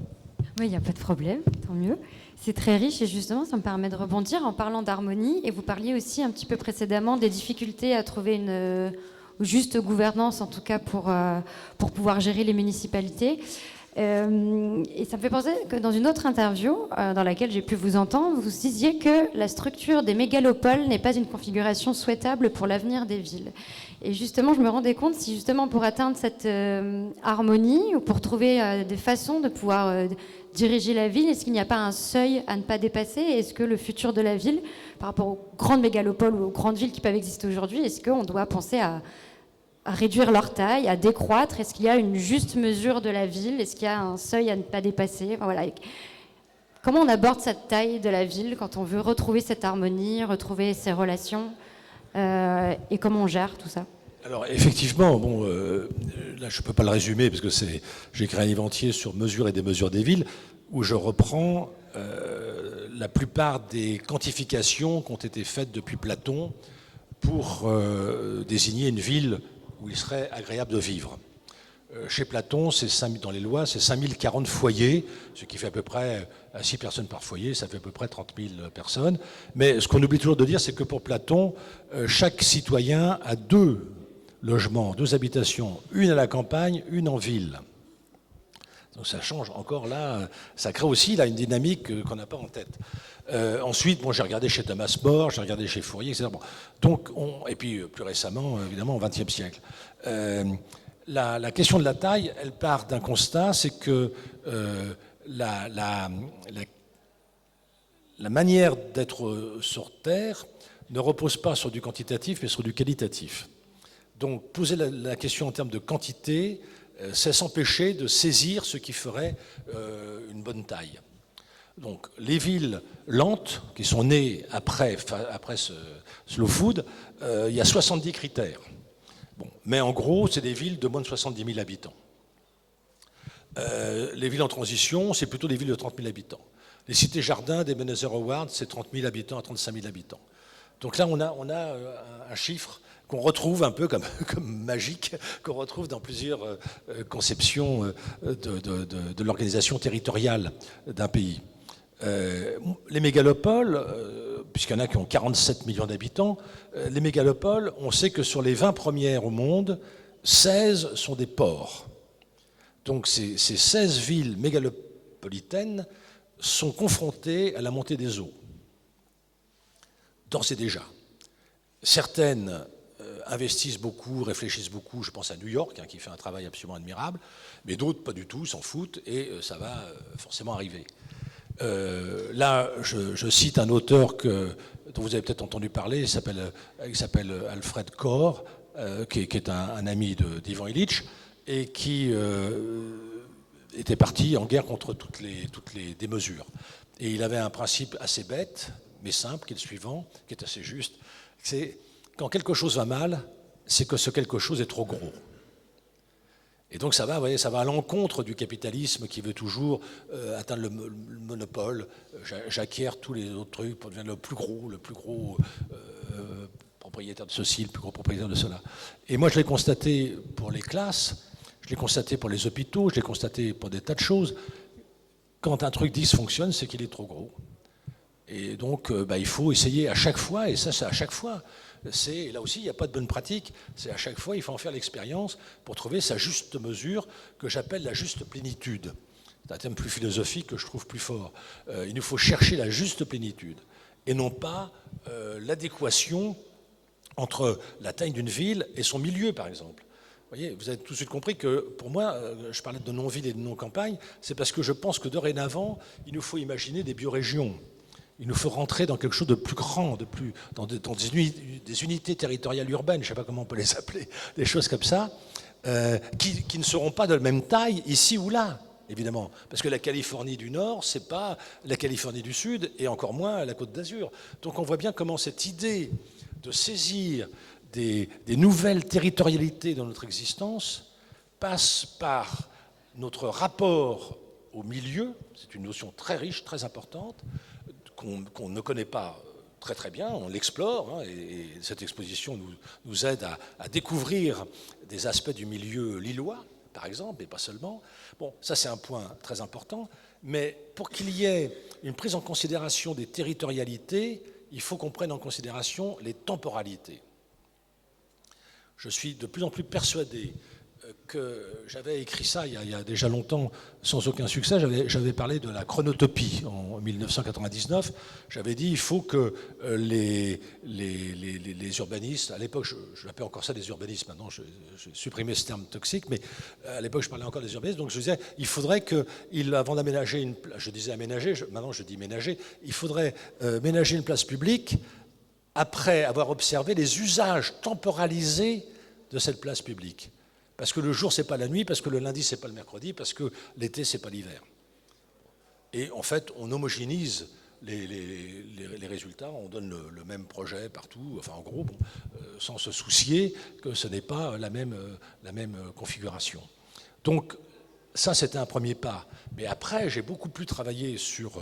Oui, il n'y a pas de problème, tant mieux. C'est très riche et justement, ça me permet de rebondir en parlant d'harmonie. Et vous parliez aussi un petit peu précédemment des difficultés à trouver une juste gouvernance, en tout cas pour pouvoir gérer les municipalités. Et ça me fait penser que dans une autre interview dans laquelle j'ai pu vous entendre, vous disiez que la structure des mégalopoles n'est pas une configuration souhaitable pour l'avenir des villes. Et justement, je me rendais compte si justement pour atteindre cette harmonie ou pour trouver des façons de pouvoir diriger la ville, est-ce qu'il n'y a pas un seuil à ne pas dépasser? Est-ce que le futur de la ville, par rapport aux grandes mégalopoles ou aux grandes villes qui peuvent exister aujourd'hui, est-ce qu'on doit penser à réduire leur taille, à décroître? Est-ce qu'il y a une juste mesure de la ville? Est-ce qu'il y a un seuil à ne pas dépasser? Enfin, voilà. Comment on aborde cette taille de la ville quand on veut retrouver cette harmonie, retrouver ces relations et comment on gère tout ça? Alors effectivement, là je ne peux pas le résumer parce que j'ai écrit un livre entier sur mesures et démesures des villes où je reprends la plupart des quantifications qui ont été faites depuis Platon pour désigner une ville où il serait agréable de vivre. Chez Platon, dans les lois, c'est 5040 foyers, ce qui fait à peu près 6 personnes par foyer, ça fait à peu près 30 000 personnes. Mais ce qu'on oublie toujours de dire, c'est que pour Platon, chaque citoyen a 2 logements, 12 habitations, une à la campagne, une en ville. Donc ça change encore là, ça crée aussi là une dynamique qu'on n'a pas en tête. Ensuite, j'ai regardé chez Thomas More, j'ai regardé chez Fourier, etc. Bon, donc, et puis plus récemment, évidemment, au XXe siècle. La question de la taille, elle part d'un constat, c'est que la manière d'être sur Terre ne repose pas sur du quantitatif, mais sur du qualitatif. Donc, poser la question en termes de quantité, c'est s'empêcher de saisir ce qui ferait une bonne taille. Donc, les villes lentes, qui sont nées après ce slow food, il y a 70 critères. Bon, mais en gros, c'est des villes de moins de 70 000 habitants. Les villes en transition, c'est plutôt des villes de 30 000 habitants. Les cités-jardins des Ebenezer Awards, c'est 30 000 habitants à 35 000 habitants. Donc là, on a un chiffre qu'on retrouve un peu comme magique, qu'on retrouve dans plusieurs conceptions de l'organisation territoriale d'un pays. Les mégalopoles, puisqu'il y en a qui ont 47 millions d'habitants, les mégalopoles, on sait que sur les 20 premières au monde, 16 sont des ports. Donc ces 16 villes mégalopolitaines sont confrontées à la montée des eaux, d'ores et déjà. Certaines investissent beaucoup, réfléchissent beaucoup, je pense à New York, qui fait un travail absolument admirable, mais d'autres pas du tout, s'en foutent, et ça va forcément arriver. Là, je cite un auteur dont vous avez peut-être entendu parler, il s'appelle Alfred Korr, qui est un ami d'Ivan Illich, et qui était parti en guerre contre toutes les démesures. Et il avait un principe assez bête, mais simple, qui est le suivant, qui est assez juste, c'est quand quelque chose va mal, c'est que ce quelque chose est trop gros. Et donc ça va à l'encontre du capitalisme qui veut toujours atteindre le monopole. J'acquiers tous les autres trucs pour devenir le plus gros propriétaire de ceci, le plus gros propriétaire de cela. Et moi je l'ai constaté pour les classes, je l'ai constaté pour les hôpitaux, je l'ai constaté pour des tas de choses. Quand un truc dysfonctionne, c'est qu'il est trop gros. Et donc il faut essayer à chaque fois, et ça c'est à chaque fois. Là aussi, il n'y a pas de bonne pratique. C'est à chaque fois, il faut en faire l'expérience pour trouver sa juste mesure, que j'appelle la juste plénitude. C'est un terme plus philosophique que je trouve plus fort. Il nous faut chercher la juste plénitude, et non pas l'adéquation entre la taille d'une ville et son milieu, par exemple. Vous voyez, vous avez tout de suite compris que, pour moi, je parlais de non-ville et de non-campagne, c'est parce que je pense que dorénavant, il nous faut imaginer des biorégions. Il nous faut rentrer dans quelque chose de plus grand, dans des unités territoriales urbaines, je ne sais pas comment on peut les appeler, des choses comme ça, qui ne seront pas de la même taille ici ou là, évidemment. Parce que la Californie du Nord, ce n'est pas la Californie du Sud, et encore moins la Côte d'Azur. Donc on voit bien comment cette idée de saisir des nouvelles territorialités dans notre existence passe par notre rapport au milieu, c'est une notion très riche, très importante, qu'on ne connaît pas très très bien, on l'explore, et cette exposition nous aide à découvrir des aspects du milieu lillois, par exemple, et pas seulement. Bon, ça c'est un point très important, mais pour qu'il y ait une prise en considération des territorialités, il faut qu'on prenne en considération les temporalités. Je suis de plus en plus persuadé que j'avais écrit ça il y a déjà longtemps sans aucun succès. J'avais parlé de la chronotopie en 1999. J'avais dit il faut que les urbanistes, à l'époque je l'appelais encore ça des urbanistes, maintenant j'ai supprimé ce terme toxique, mais à l'époque je parlais encore des urbanistes, donc je disais il faudrait avant d'aménager je disais aménager, maintenant je dis ménager, il faudrait ménager une place publique après avoir observé les usages temporalisés de cette place publique. Parce que le jour, ce n'est pas la nuit, parce que le lundi, ce n'est pas le mercredi, parce que l'été, ce n'est pas l'hiver. Et en fait, on homogénise les résultats, on donne le même projet partout, enfin en gros, sans se soucier que ce n'est pas la même configuration. Donc, ça, c'était un premier pas. Mais après, j'ai beaucoup plus travaillé sur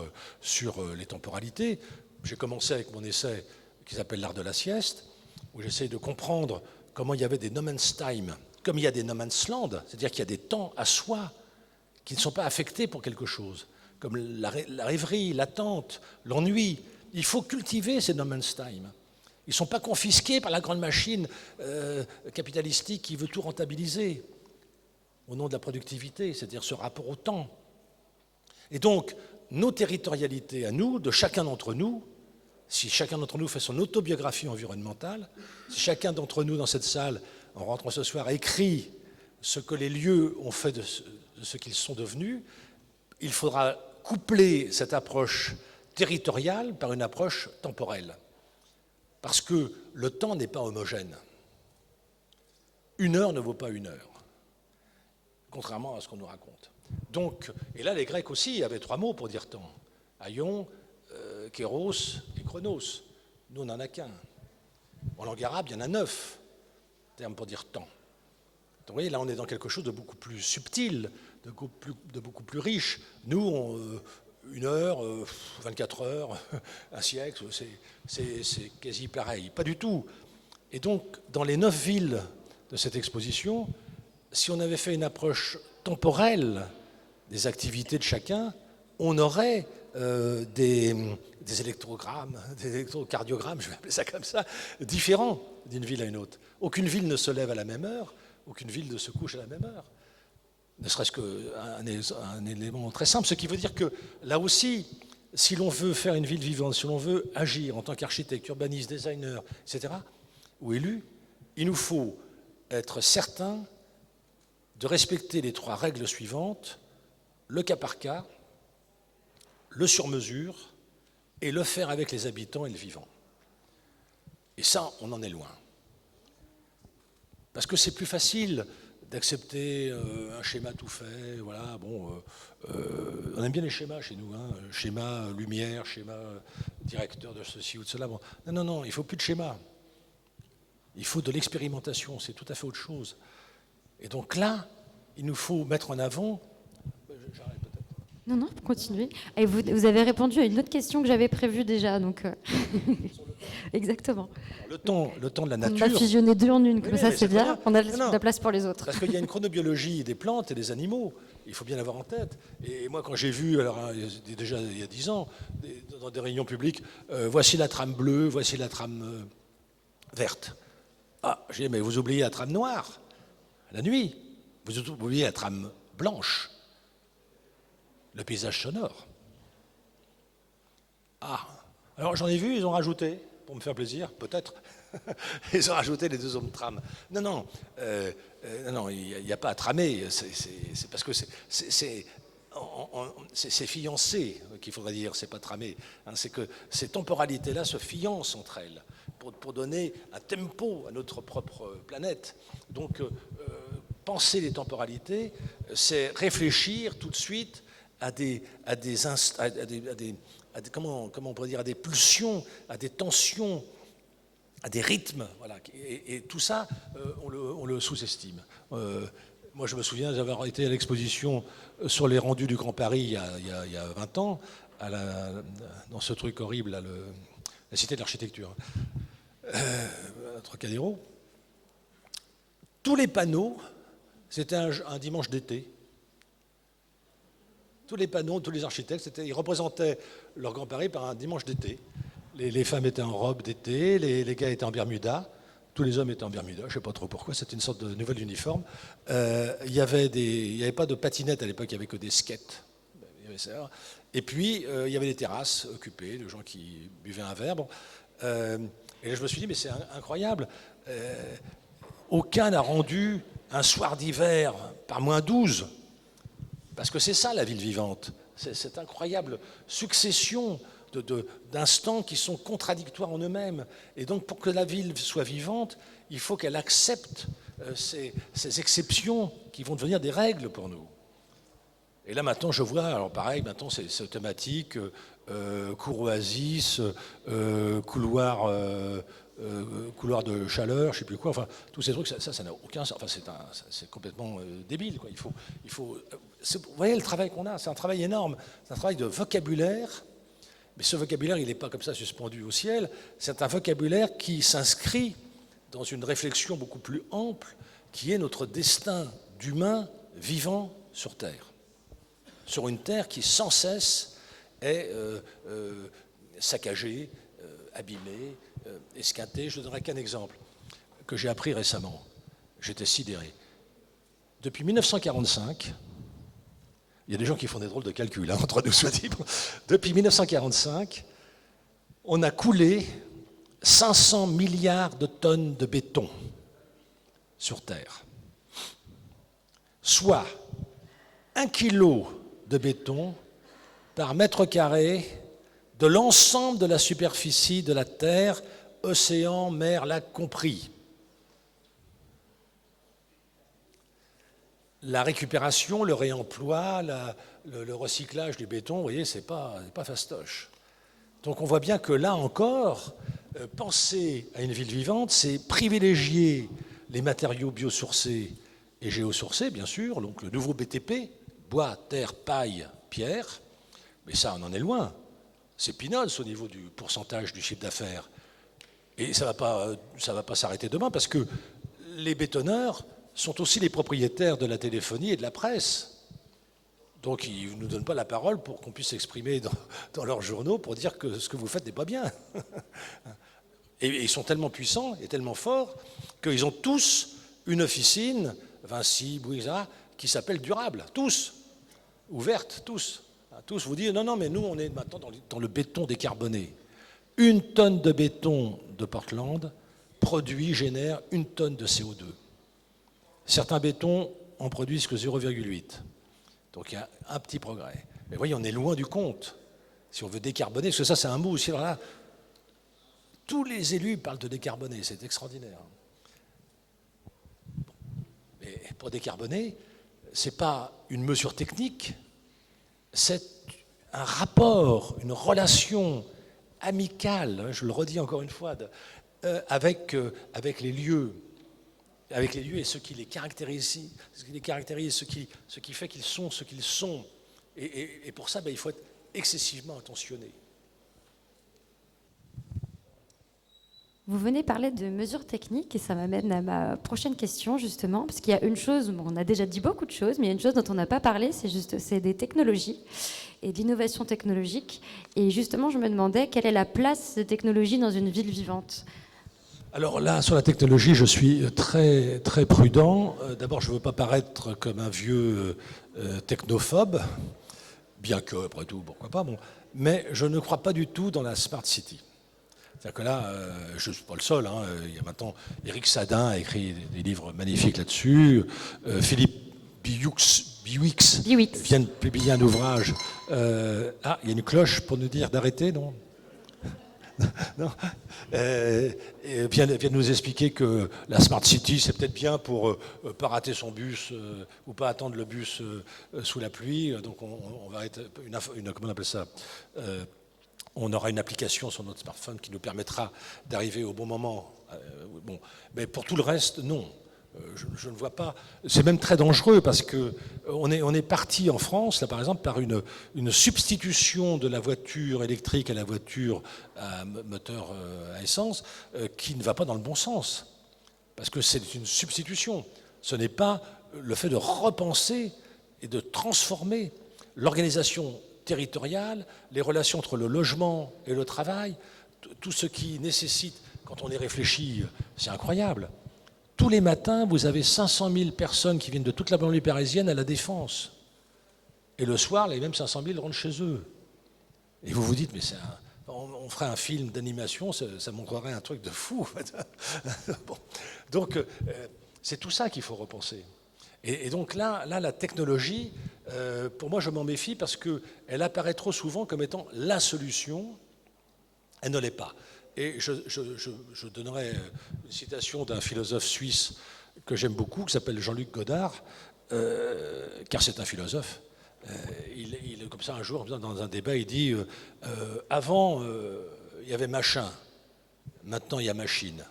les temporalités. J'ai commencé avec mon essai qui s'appelle L'art de la sieste, où j'essaie de comprendre comment il y avait des no man's time, comme il y a des no man's land, c'est-à-dire qu'il y a des temps à soi qui ne sont pas affectés pour quelque chose, comme la rêverie, l'attente, l'ennui. Il faut cultiver ces no man's time. Ils ne sont pas confisqués par la grande machine capitalistique qui veut tout rentabiliser au nom de la productivité, c'est-à-dire ce rapport au temps. Et donc, nos territorialités à nous, de chacun d'entre nous, si chacun d'entre nous fait son autobiographie environnementale, si chacun d'entre nous dans cette salle, en rentrant ce soir, écrit ce que les lieux ont fait de ce qu'ils sont devenus, il faudra coupler cette approche territoriale par une approche temporelle. Parce que le temps n'est pas homogène. Une heure ne vaut pas une heure, contrairement à ce qu'on nous raconte. Donc, et là, les Grecs aussi avaient 3 mots pour dire temps. Aion, kéros et chronos. Nous, on n'en a qu'un. En langue arabe, il y en a 9 termes pour dire temps. Donc, vous voyez, là, on est dans quelque chose de beaucoup plus subtil, de beaucoup plus riche. Nous, 1 heure, 24 heures, un siècle, c'est quasi pareil. Pas du tout. Et donc, dans les 9 villes de cette exposition, si on avait fait une approche temporelle des activités de chacun, on aurait des électrogrammes, des électrocardiogrammes, je vais appeler ça comme ça, différents d'une ville à une autre. Aucune ville ne se lève à la même heure, aucune ville ne se couche à la même heure. Ne serait-ce qu'un élément très simple, ce qui veut dire que là aussi, si l'on veut faire une ville vivante, si l'on veut agir en tant qu'architecte, urbaniste, designer, etc., ou élu, il nous faut être certain de respecter les 3 règles suivantes: le cas par cas, le sur-mesure et le faire avec les habitants et le vivant. Et ça, on en est loin. Parce que c'est plus facile d'accepter un schéma tout fait, voilà, bon, on aime bien les schémas chez nous, hein, schéma lumière, schéma directeur de ceci ou de cela. Bon. Non, il ne faut plus de schéma. Il faut de l'expérimentation, c'est tout à fait autre chose. Et donc là, il nous faut mettre en avant... J'arrête peut-être. Non, continuez. Et vous avez répondu à une autre question que j'avais prévue déjà, donc... Exactement. Le temps de la nature... On a fusionné 2 en une, comme ça c'est bien, bien. on a de la place pour les autres. Parce qu'il y a une chronobiologie des plantes et des animaux, il faut bien l'avoir en tête. Et moi, quand j'ai vu, alors déjà il y a 10 ans, dans des réunions publiques, voici la trame bleue, voici la trame verte. Ah, j'ai dit, mais vous oubliez la trame noire, la nuit. Vous oubliez la trame blanche, le paysage sonore. Ah, alors j'en ai vu, ils ont rajouté, pour me faire plaisir, peut-être, ils ont rajouté les 2 autres trames. Non, il n'y a pas à tramer, c'est parce que c'est fiancé qu'il faudrait dire, c'est pas tramé. Hein, c'est que ces temporalités-là se fiancent entre elles pour donner un tempo à notre propre planète. Donc, penser les temporalités, c'est réfléchir tout de suite à des comment on pourrait dire, à des pulsions, à des tensions, à des rythmes, voilà. Et tout ça, on le sous-estime. Moi, je me souviens d'avoir été à l'exposition sur les rendus du Grand Paris il y a 20 ans, dans ce truc horrible, là, la Cité de l'Architecture, à Trocadéro. Tous les panneaux, c'était un dimanche d'été. Tous les panneaux, tous les architectes, ils représentaient leur Grand Paris par un dimanche d'été. Les femmes étaient en robe d'été, les gars étaient en Bermuda, tous les hommes étaient en Bermuda, je ne sais pas trop pourquoi, c'était une sorte de nouvel uniforme. Il n'y avait pas de patinettes à l'époque, il n'y avait que des skates. Et puis, il y avait des terrasses occupées, de gens qui buvaient un verre. Bon. Et là, je me suis dit, mais c'est incroyable. Aucun n'a rendu un soir d'hiver par -12. Parce que c'est ça la ville vivante, cette incroyable succession d'instants qui sont contradictoires en eux-mêmes. Et donc pour que la ville soit vivante, il faut qu'elle accepte ces exceptions qui vont devenir des règles pour nous. Et là maintenant je vois, alors pareil, maintenant c'est thématique, cour oasis, couloir de chaleur, je ne sais plus quoi, enfin tous ces trucs, ça n'a aucun sens, enfin c'est complètement débile, quoi. Il faut vous voyez le travail qu'on a, c'est un travail énorme, c'est un travail de vocabulaire, mais ce vocabulaire il n'est pas comme ça suspendu au ciel, c'est un vocabulaire qui s'inscrit dans une réflexion beaucoup plus ample, qui est notre destin d'humain vivant sur Terre, sur une Terre qui sans cesse est saccagée, abîmée, esquinté. Je ne donnerai qu'un exemple que j'ai appris récemment. J'étais sidéré. Depuis 1945, il y a des gens qui font des drôles de calculs, hein, entre nous soit dit. Depuis 1945, on a coulé 500 milliards de tonnes de béton sur Terre. Soit 1 kilo de béton par mètre carré de l'ensemble de la superficie de la Terre, océan, mer, lac compris. La récupération, le réemploi, le recyclage du béton, vous voyez, c'est pas fastoche. Donc on voit bien que là encore, penser à une ville vivante, c'est privilégier les matériaux biosourcés et géosourcés, bien sûr, donc le nouveau BTP, bois, terre, paille, pierre, mais ça, on en est loin. C'est peanuts au niveau du pourcentage du chiffre d'affaires. Et ça va pas s'arrêter demain, parce que les bétonneurs sont aussi les propriétaires de la téléphonie et de la presse. Donc ils ne nous donnent pas la parole pour qu'on puisse s'exprimer dans leurs journaux pour dire que ce que vous faites n'est pas bien. Et ils sont tellement puissants et tellement forts qu'ils ont tous une officine, Vinci, Bouygues, qui s'appelle Durable, tous, ouverte, tous. Tous vous disent non, mais nous on est maintenant dans le béton décarboné. 1 tonne de béton de Portland génère 1 tonne de CO2. Certains bétons en produisent que 0,8. Donc il y a un petit progrès. Mais voyez, on est loin du compte. Si on veut décarboner, parce que ça c'est un mot aussi. Alors là, tous les élus parlent de décarboner, c'est extraordinaire. Mais pour décarboner, ce n'est pas une mesure technique, c'est un rapport, une relation amicale, je le redis encore une fois, avec les lieux et ce qui les caractérise, ce qui fait qu'ils sont ce qu'ils sont. Et pour ça, il faut être excessivement attentionné. Vous venez parler de mesures techniques et ça m'amène à ma prochaine question justement, parce qu'il y a une chose, on a déjà dit beaucoup de choses, mais il y a une chose dont on n'a pas parlé, c'est des technologies et d'innovation technologique. Et justement, je me demandais quelle est la place des technologies dans une ville vivante. Alors là, sur la technologie, je suis très, très prudent. D'abord, je ne veux pas paraître comme un vieux technophobe, bien que, après tout, pourquoi pas, bon. Mais je ne crois pas du tout dans la Smart City. C'est-à-dire que là, je ne suis pas le seul. Il y a maintenant, Éric Sadin a écrit des livres magnifiques là-dessus. Philippe Biwix vient de publier un ouvrage. Il y a une cloche pour nous dire d'arrêter, non? Non. Vient de nous expliquer que la Smart City, c'est peut-être bien pour pas rater son bus ou pas attendre le bus sous la pluie. Donc on va être comment on appelle ça, on aura une application sur notre smartphone qui nous permettra d'arriver au bon moment. Bon. Mais pour tout le reste, non. Je ne vois pas. C'est même très dangereux parce qu'on est parti en France, là par exemple, par une substitution de la voiture électrique à la voiture à moteur à essence qui ne va pas dans le bon sens. Parce que c'est une substitution. Ce n'est pas le fait de repenser et de transformer l'organisation territoriale, les relations entre le logement et le travail, tout ce qui nécessite, quand on y réfléchit, c'est incroyable. Tous les matins, vous avez 500 000 personnes qui viennent de toute la banlieue parisienne à la Défense. Et le soir, les mêmes 500 000 rentrent chez eux. Et vous vous dites, mais on ferait un film d'animation, ça montrerait un truc de fou. Bon. Donc, c'est tout ça qu'il faut repenser. Et donc là, la technologie, pour moi, je m'en méfie parce qu'elle apparaît trop souvent comme étant la solution. Elle ne l'est pas. Et je donnerai une citation d'un philosophe suisse que j'aime beaucoup, qui s'appelle Jean-Luc Godard, car c'est un philosophe. Il comme ça un jour, dans un débat, il dit avant, il y avait machin, maintenant il y a machine.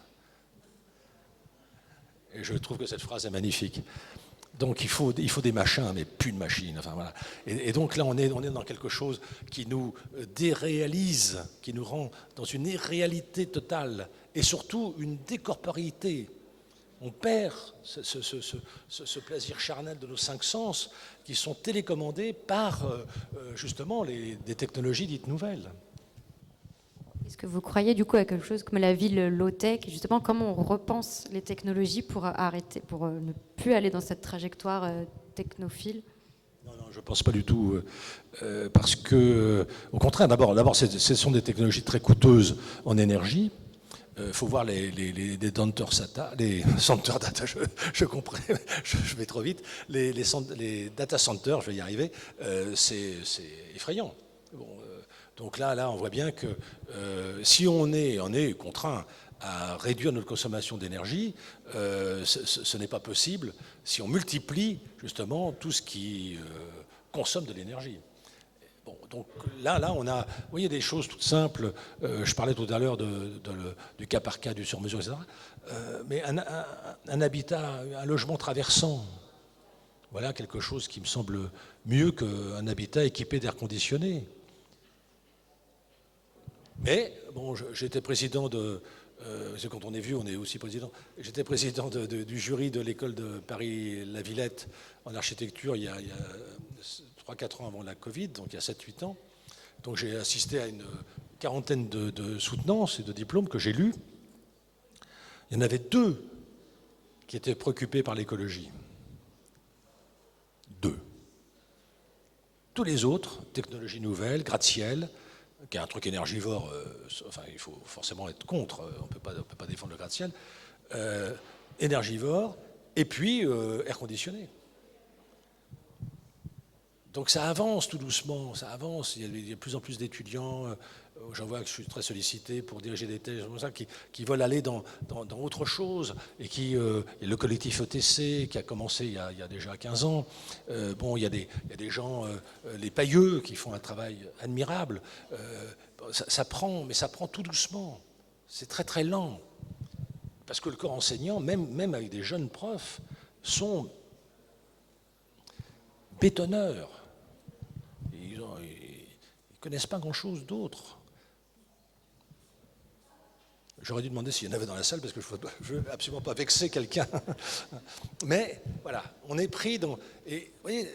Et je trouve que cette phrase est magnifique. Donc il faut des machins, mais plus de machines. Enfin, voilà. Et donc là, on est dans quelque chose qui nous déréalise, qui nous rend dans une irréalité totale, et surtout une décorporéité. On perd ce plaisir charnel de nos 5 sens qui sont télécommandés par justement des technologies dites nouvelles. que vous croyez du coup à quelque chose comme la ville low-tech, justement comment on repense les technologies pour ne plus aller dans cette trajectoire technophile? Non, non, je ne pense pas du tout, parce que, au contraire, d'abord, ce sont des technologies très coûteuses en énergie. Il faut voir les center data, je comprends, je vais trop vite, les data centers, je vais y arriver, c'est effrayant. Bon, donc là, on voit bien que si on est contraint à réduire notre consommation d'énergie, ce n'est pas possible si on multiplie justement tout ce qui consomme de l'énergie. Bon, donc là, on a, vous voyez, des choses toutes simples. Je parlais tout à l'heure du cas par cas, du sur-mesure, etc. Mais un habitat, un logement traversant, voilà quelque chose qui me semble mieux qu'un habitat équipé d'air conditionné. Mais bon, j'étais président c'est quand on est vieux, on est aussi président. J'étais président du jury de l'école de Paris-La Villette en architecture il y a 3-4 ans avant la Covid, donc il y a 7-8 ans. Donc j'ai assisté à une quarantaine de soutenances et de diplômes que j'ai lus. Il y en avait 2 qui étaient préoccupés par l'écologie. 2. Tous les autres, technologie nouvelle, gratte-ciel, qui est un truc énergivore, enfin il faut forcément être contre, on ne peut pas défendre le gratte-ciel, énergivore, et puis air conditionné. Donc ça avance tout doucement, ça avance. Il y a de plus en plus d'étudiants, j'en vois que je suis très sollicité pour diriger des thèses comme ça, qui veulent aller dans autre chose. Et le collectif ETC qui a commencé il y a déjà 15 ans. Bon, il y a des gens, les pailleux, qui font un travail admirable. Ça prend, mais ça prend tout doucement. C'est très très lent. Parce que le corps enseignant, même avec des jeunes profs, sont bétonneurs. Ils ne connaissent pas grand-chose d'autre. J'aurais dû demander s'il y en avait dans la salle, parce que je ne veux absolument pas vexer quelqu'un. Mais voilà, on est pris dans... Et vous voyez,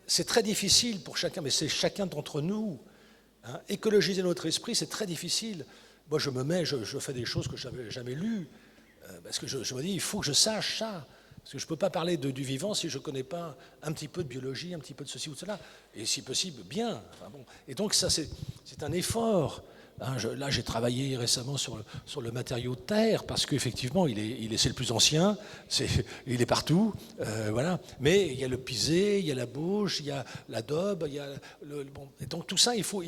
c'est très difficile pour chacun, mais c'est chacun d'entre nous. Hein. Écologiser notre esprit, c'est très difficile. Moi, je fais des choses que je n'avais jamais lues, parce que je me dis, il faut que je sache ça. Parce que je ne peux pas parler du vivant si je ne connais pas un petit peu de biologie, un petit peu de ceci ou de cela. Et si possible, bien. Enfin bon. Et donc ça, c'est un effort. Hein, là, j'ai travaillé récemment sur le matériau terre, parce qu'effectivement, c'est le plus ancien, il est partout. Voilà. Mais il y a le pisé, il y a la bauge, il y a l'adobe, il y a bon. Et donc tout ça, il faut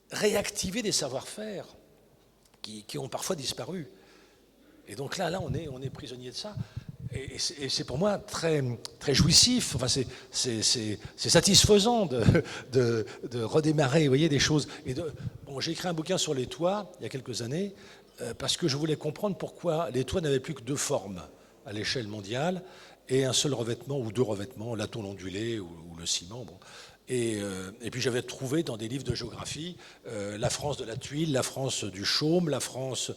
réactiver des savoir-faire qui ont parfois disparu. Et donc là, on est prisonnier de ça. Et c'est pour moi très, très jouissif. Enfin, c'est satisfaisant de redémarrer, vous voyez, des choses. Bon, j'ai écrit un bouquin sur les toits il y a quelques années, parce que je voulais comprendre pourquoi les toits n'avaient plus que 2 formes à l'échelle mondiale et un seul revêtement ou 2 revêtements, la tôle ondulée ou le ciment. Bon. Et puis j'avais trouvé dans des livres de géographie la France de la tuile, la France du chaume, la France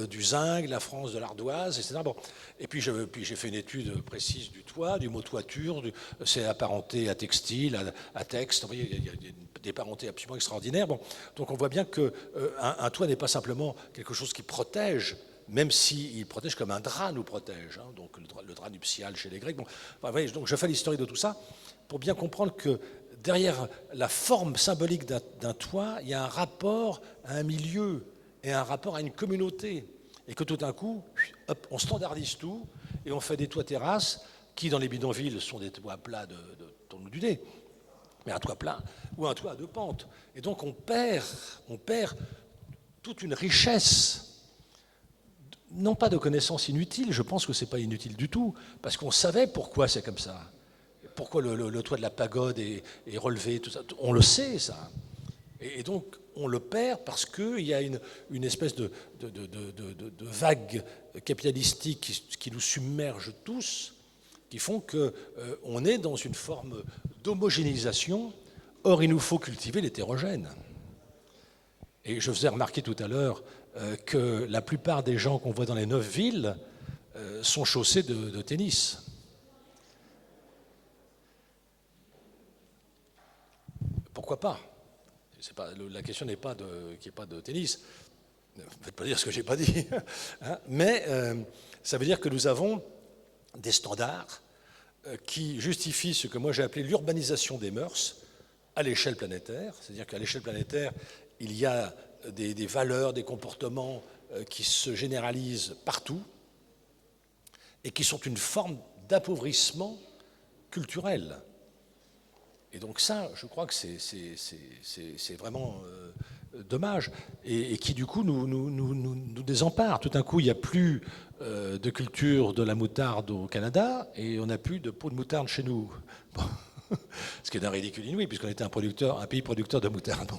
du zinc, la France de l'ardoise, etc. Bon. Et puis j'ai fait une étude précise du toit, du mot toiture, c'est apparenté à textile, à texte. Vous voyez, il y a des parentés absolument extraordinaires. Bon. Donc on voit bien qu'un toit n'est pas simplement quelque chose qui protège, même s'il protège comme un drap nous protège, hein, donc le drap nuptial chez les Grecs. Bon. Enfin, voyez, donc je fais l'historique de tout ça pour bien comprendre que derrière la forme symbolique d'un toit, il y a un rapport à un milieu et un rapport à une communauté. Et que tout d'un coup, hop, on standardise tout et on fait des toits terrasses qui, dans les bidonvilles, sont des toits plats de tourne du nez, mais un toit plat ou un toit à 2 pentes. Et donc on perd toute une richesse, non pas de connaissances inutiles, je pense que ce n'est pas inutile du tout, parce qu'on savait pourquoi c'est comme ça. Pourquoi le toit de la pagode est relevé, tout ça, on le sait, ça. Et donc, on le perd parce qu'il y a une espèce de vague capitalistique qui nous submerge tous, qui font qu'on est dans une forme d'homogénéisation. Or, il nous faut cultiver l'hétérogène. Et je faisais remarquer tout à l'heure que la plupart des gens qu'on voit dans les 9 villes sont chaussés de tennis. Pourquoi pas? la question n'est pas qu'il n'y ait pas de tennis. Ne faites pas dire ce que je n'ai pas dit. Hein, mais ça veut dire que nous avons des standards qui justifient ce que moi j'ai appelé l'urbanisation des mœurs à l'échelle planétaire. C'est-à-dire qu'à l'échelle planétaire, il y a des valeurs, des comportements qui se généralisent partout et qui sont une forme d'appauvrissement culturel. Et donc ça, je crois que c'est vraiment dommage, et qui du coup nous désempare. Tout d'un coup, il n'y a plus de culture de la moutarde au Canada, et on n'a plus de peau de moutarde chez nous. Bon. Ce qui est d'un ridicule inouï, puisqu'on était un pays producteur de moutarde.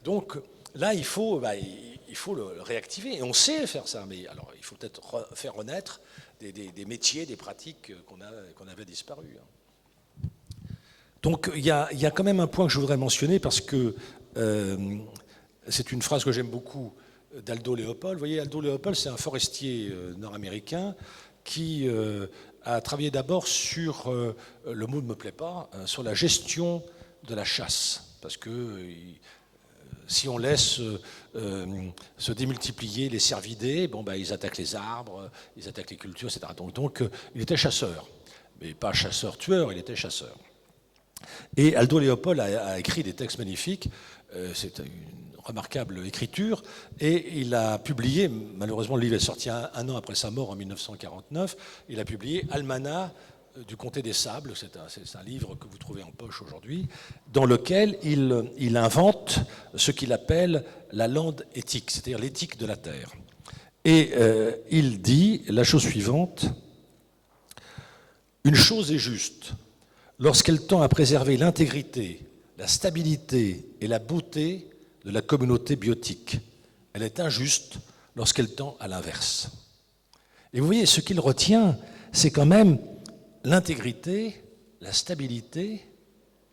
Donc là, il faut le réactiver, et on sait faire ça, mais alors il faut peut-être faire renaître des métiers, des pratiques qu'on avait disparues. Donc il y a quand même un point que je voudrais mentionner, parce que c'est une phrase que j'aime beaucoup d'Aldo Leopold. Vous voyez, Aldo Leopold, c'est un forestier nord-américain qui a travaillé d'abord sur, le mot ne me plaît pas, sur la gestion de la chasse. Parce que si on laisse se démultiplier les cervidés, bon, ben, ils attaquent les arbres, ils attaquent les cultures, etc. Donc il était chasseur. Mais pas chasseur-tueur, il était chasseur. Et Aldo Leopold a écrit des textes magnifiques, c'est une remarquable écriture, et il a publié, malheureusement le livre est sorti un an après sa mort en 1949, il a publié Almanach du Comté des Sables, c'est un livre que vous trouvez en poche aujourd'hui, dans lequel il invente ce qu'il appelle la lande éthique, c'est-à-dire l'éthique de la terre. Et il dit la chose suivante: une chose est juste lorsqu'elle tend à préserver l'intégrité, la stabilité et la beauté de la communauté biotique. Elle est injuste lorsqu'elle tend à l'inverse. Et vous voyez, ce qu'il retient, c'est quand même l'intégrité, la stabilité,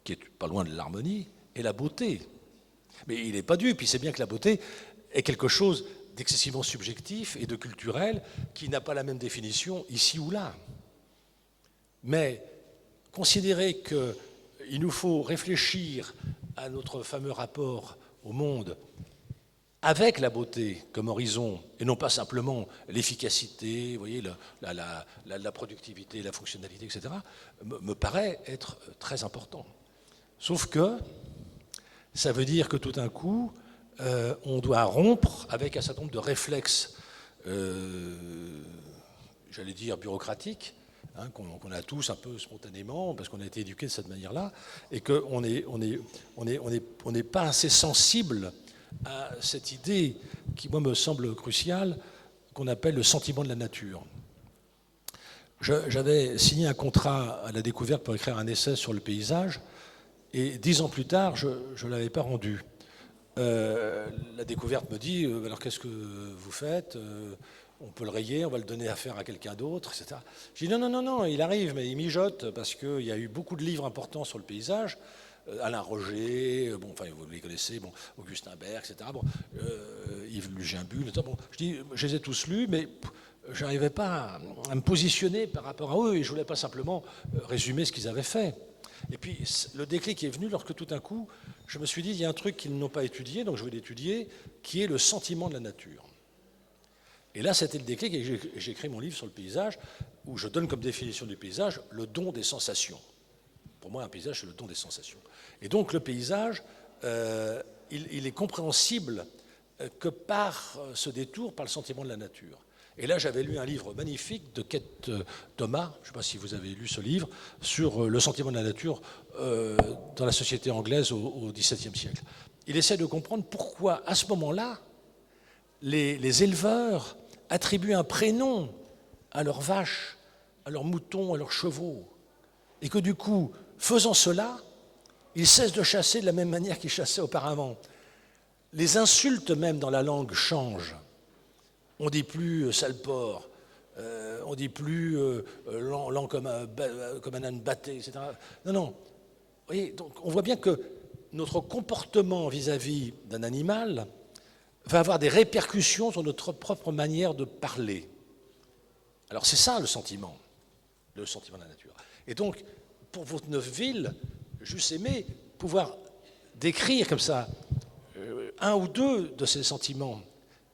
qui est pas loin de l'harmonie, et la beauté. Mais il n'est pas dupe, il sait bien que la beauté est quelque chose d'excessivement subjectif et de culturel qui n'a pas la même définition ici ou là. Mais considérer qu'il nous faut réfléchir à notre fameux rapport au monde avec la beauté comme horizon, et non pas simplement l'efficacité, vous voyez, la productivité, la fonctionnalité, etc., me paraît être très important. Sauf que ça veut dire que tout d'un coup, on doit rompre avec un certain nombre de réflexes, j'allais dire bureaucratiques, hein, qu'on a tous un peu spontanément, parce qu'on a été éduqués de cette manière-là, et qu'on n'est pas assez sensible à cette idée qui, moi, me semble cruciale, qu'on appelle le sentiment de la nature. J'avais signé un contrat à la Découverte pour écrire un essai sur le paysage, et 10 ans plus tard, je ne l'avais pas rendu. La Découverte me dit, alors qu'est-ce que vous faites ? On peut le rayer, on va le donner à faire à quelqu'un d'autre, etc. Je dis non, il arrive, mais il mijote, parce qu'il y a eu beaucoup de livres importants sur le paysage, Alain Roger, bon, enfin vous les connaissez, bon, Augustin Berg, etc. Bon, Yves Luginbull, etc. Bon, je dis, je les ai tous lus, mais je n'arrivais pas à me positionner par rapport à eux, et je ne voulais pas simplement résumer ce qu'ils avaient fait. Et puis le déclic est venu lorsque tout d'un coup, je me suis dit, il y a un truc qu'ils n'ont pas étudié, donc je vais l'étudier, qui est le sentiment de la nature. Et là, c'était le déclic, et j'ai écrit mon livre sur le paysage, où je donne comme définition du paysage le don des sensations. Pour moi, un paysage, c'est le don des sensations. Et donc, le paysage, il est compréhensible que par ce détour, par le sentiment de la nature. Et là, j'avais lu un livre magnifique de Kate Thomas, je ne sais pas si vous avez lu ce livre, sur le sentiment de la nature dans la société anglaise au XVIIe siècle. Il essaie de comprendre pourquoi, à ce moment-là, les éleveurs attribuent un prénom à leurs vaches, à leurs moutons, à leurs chevaux. Et que du coup, faisant cela, ils cessent de chasser de la même manière qu'ils chassaient auparavant. Les insultes même dans la langue changent. On ne dit plus sale porc, on ne dit plus lent comme un âne batté, etc. Non. Vous voyez, donc on voit bien que notre comportement vis-à-vis d'un animal va avoir des répercussions sur notre propre manière de parler. Alors c'est ça le sentiment de la nature. Et donc, pour votre ville, j'eusse aimé pouvoir d'écrire comme ça un ou deux de ces sentiments.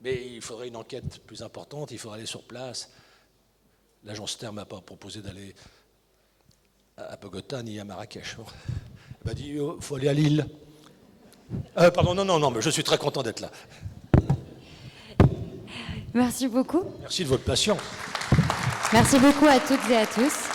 Mais il faudrait une enquête plus importante, il faudrait aller sur place. L'agence Terre ne m'a pas proposé d'aller à Bogota ni à Marrakech. Elle m'a dit, il faut aller à Lille. Pardon, non, mais je suis très content d'être là. Merci beaucoup. Merci de votre patience. Merci beaucoup à toutes et à tous.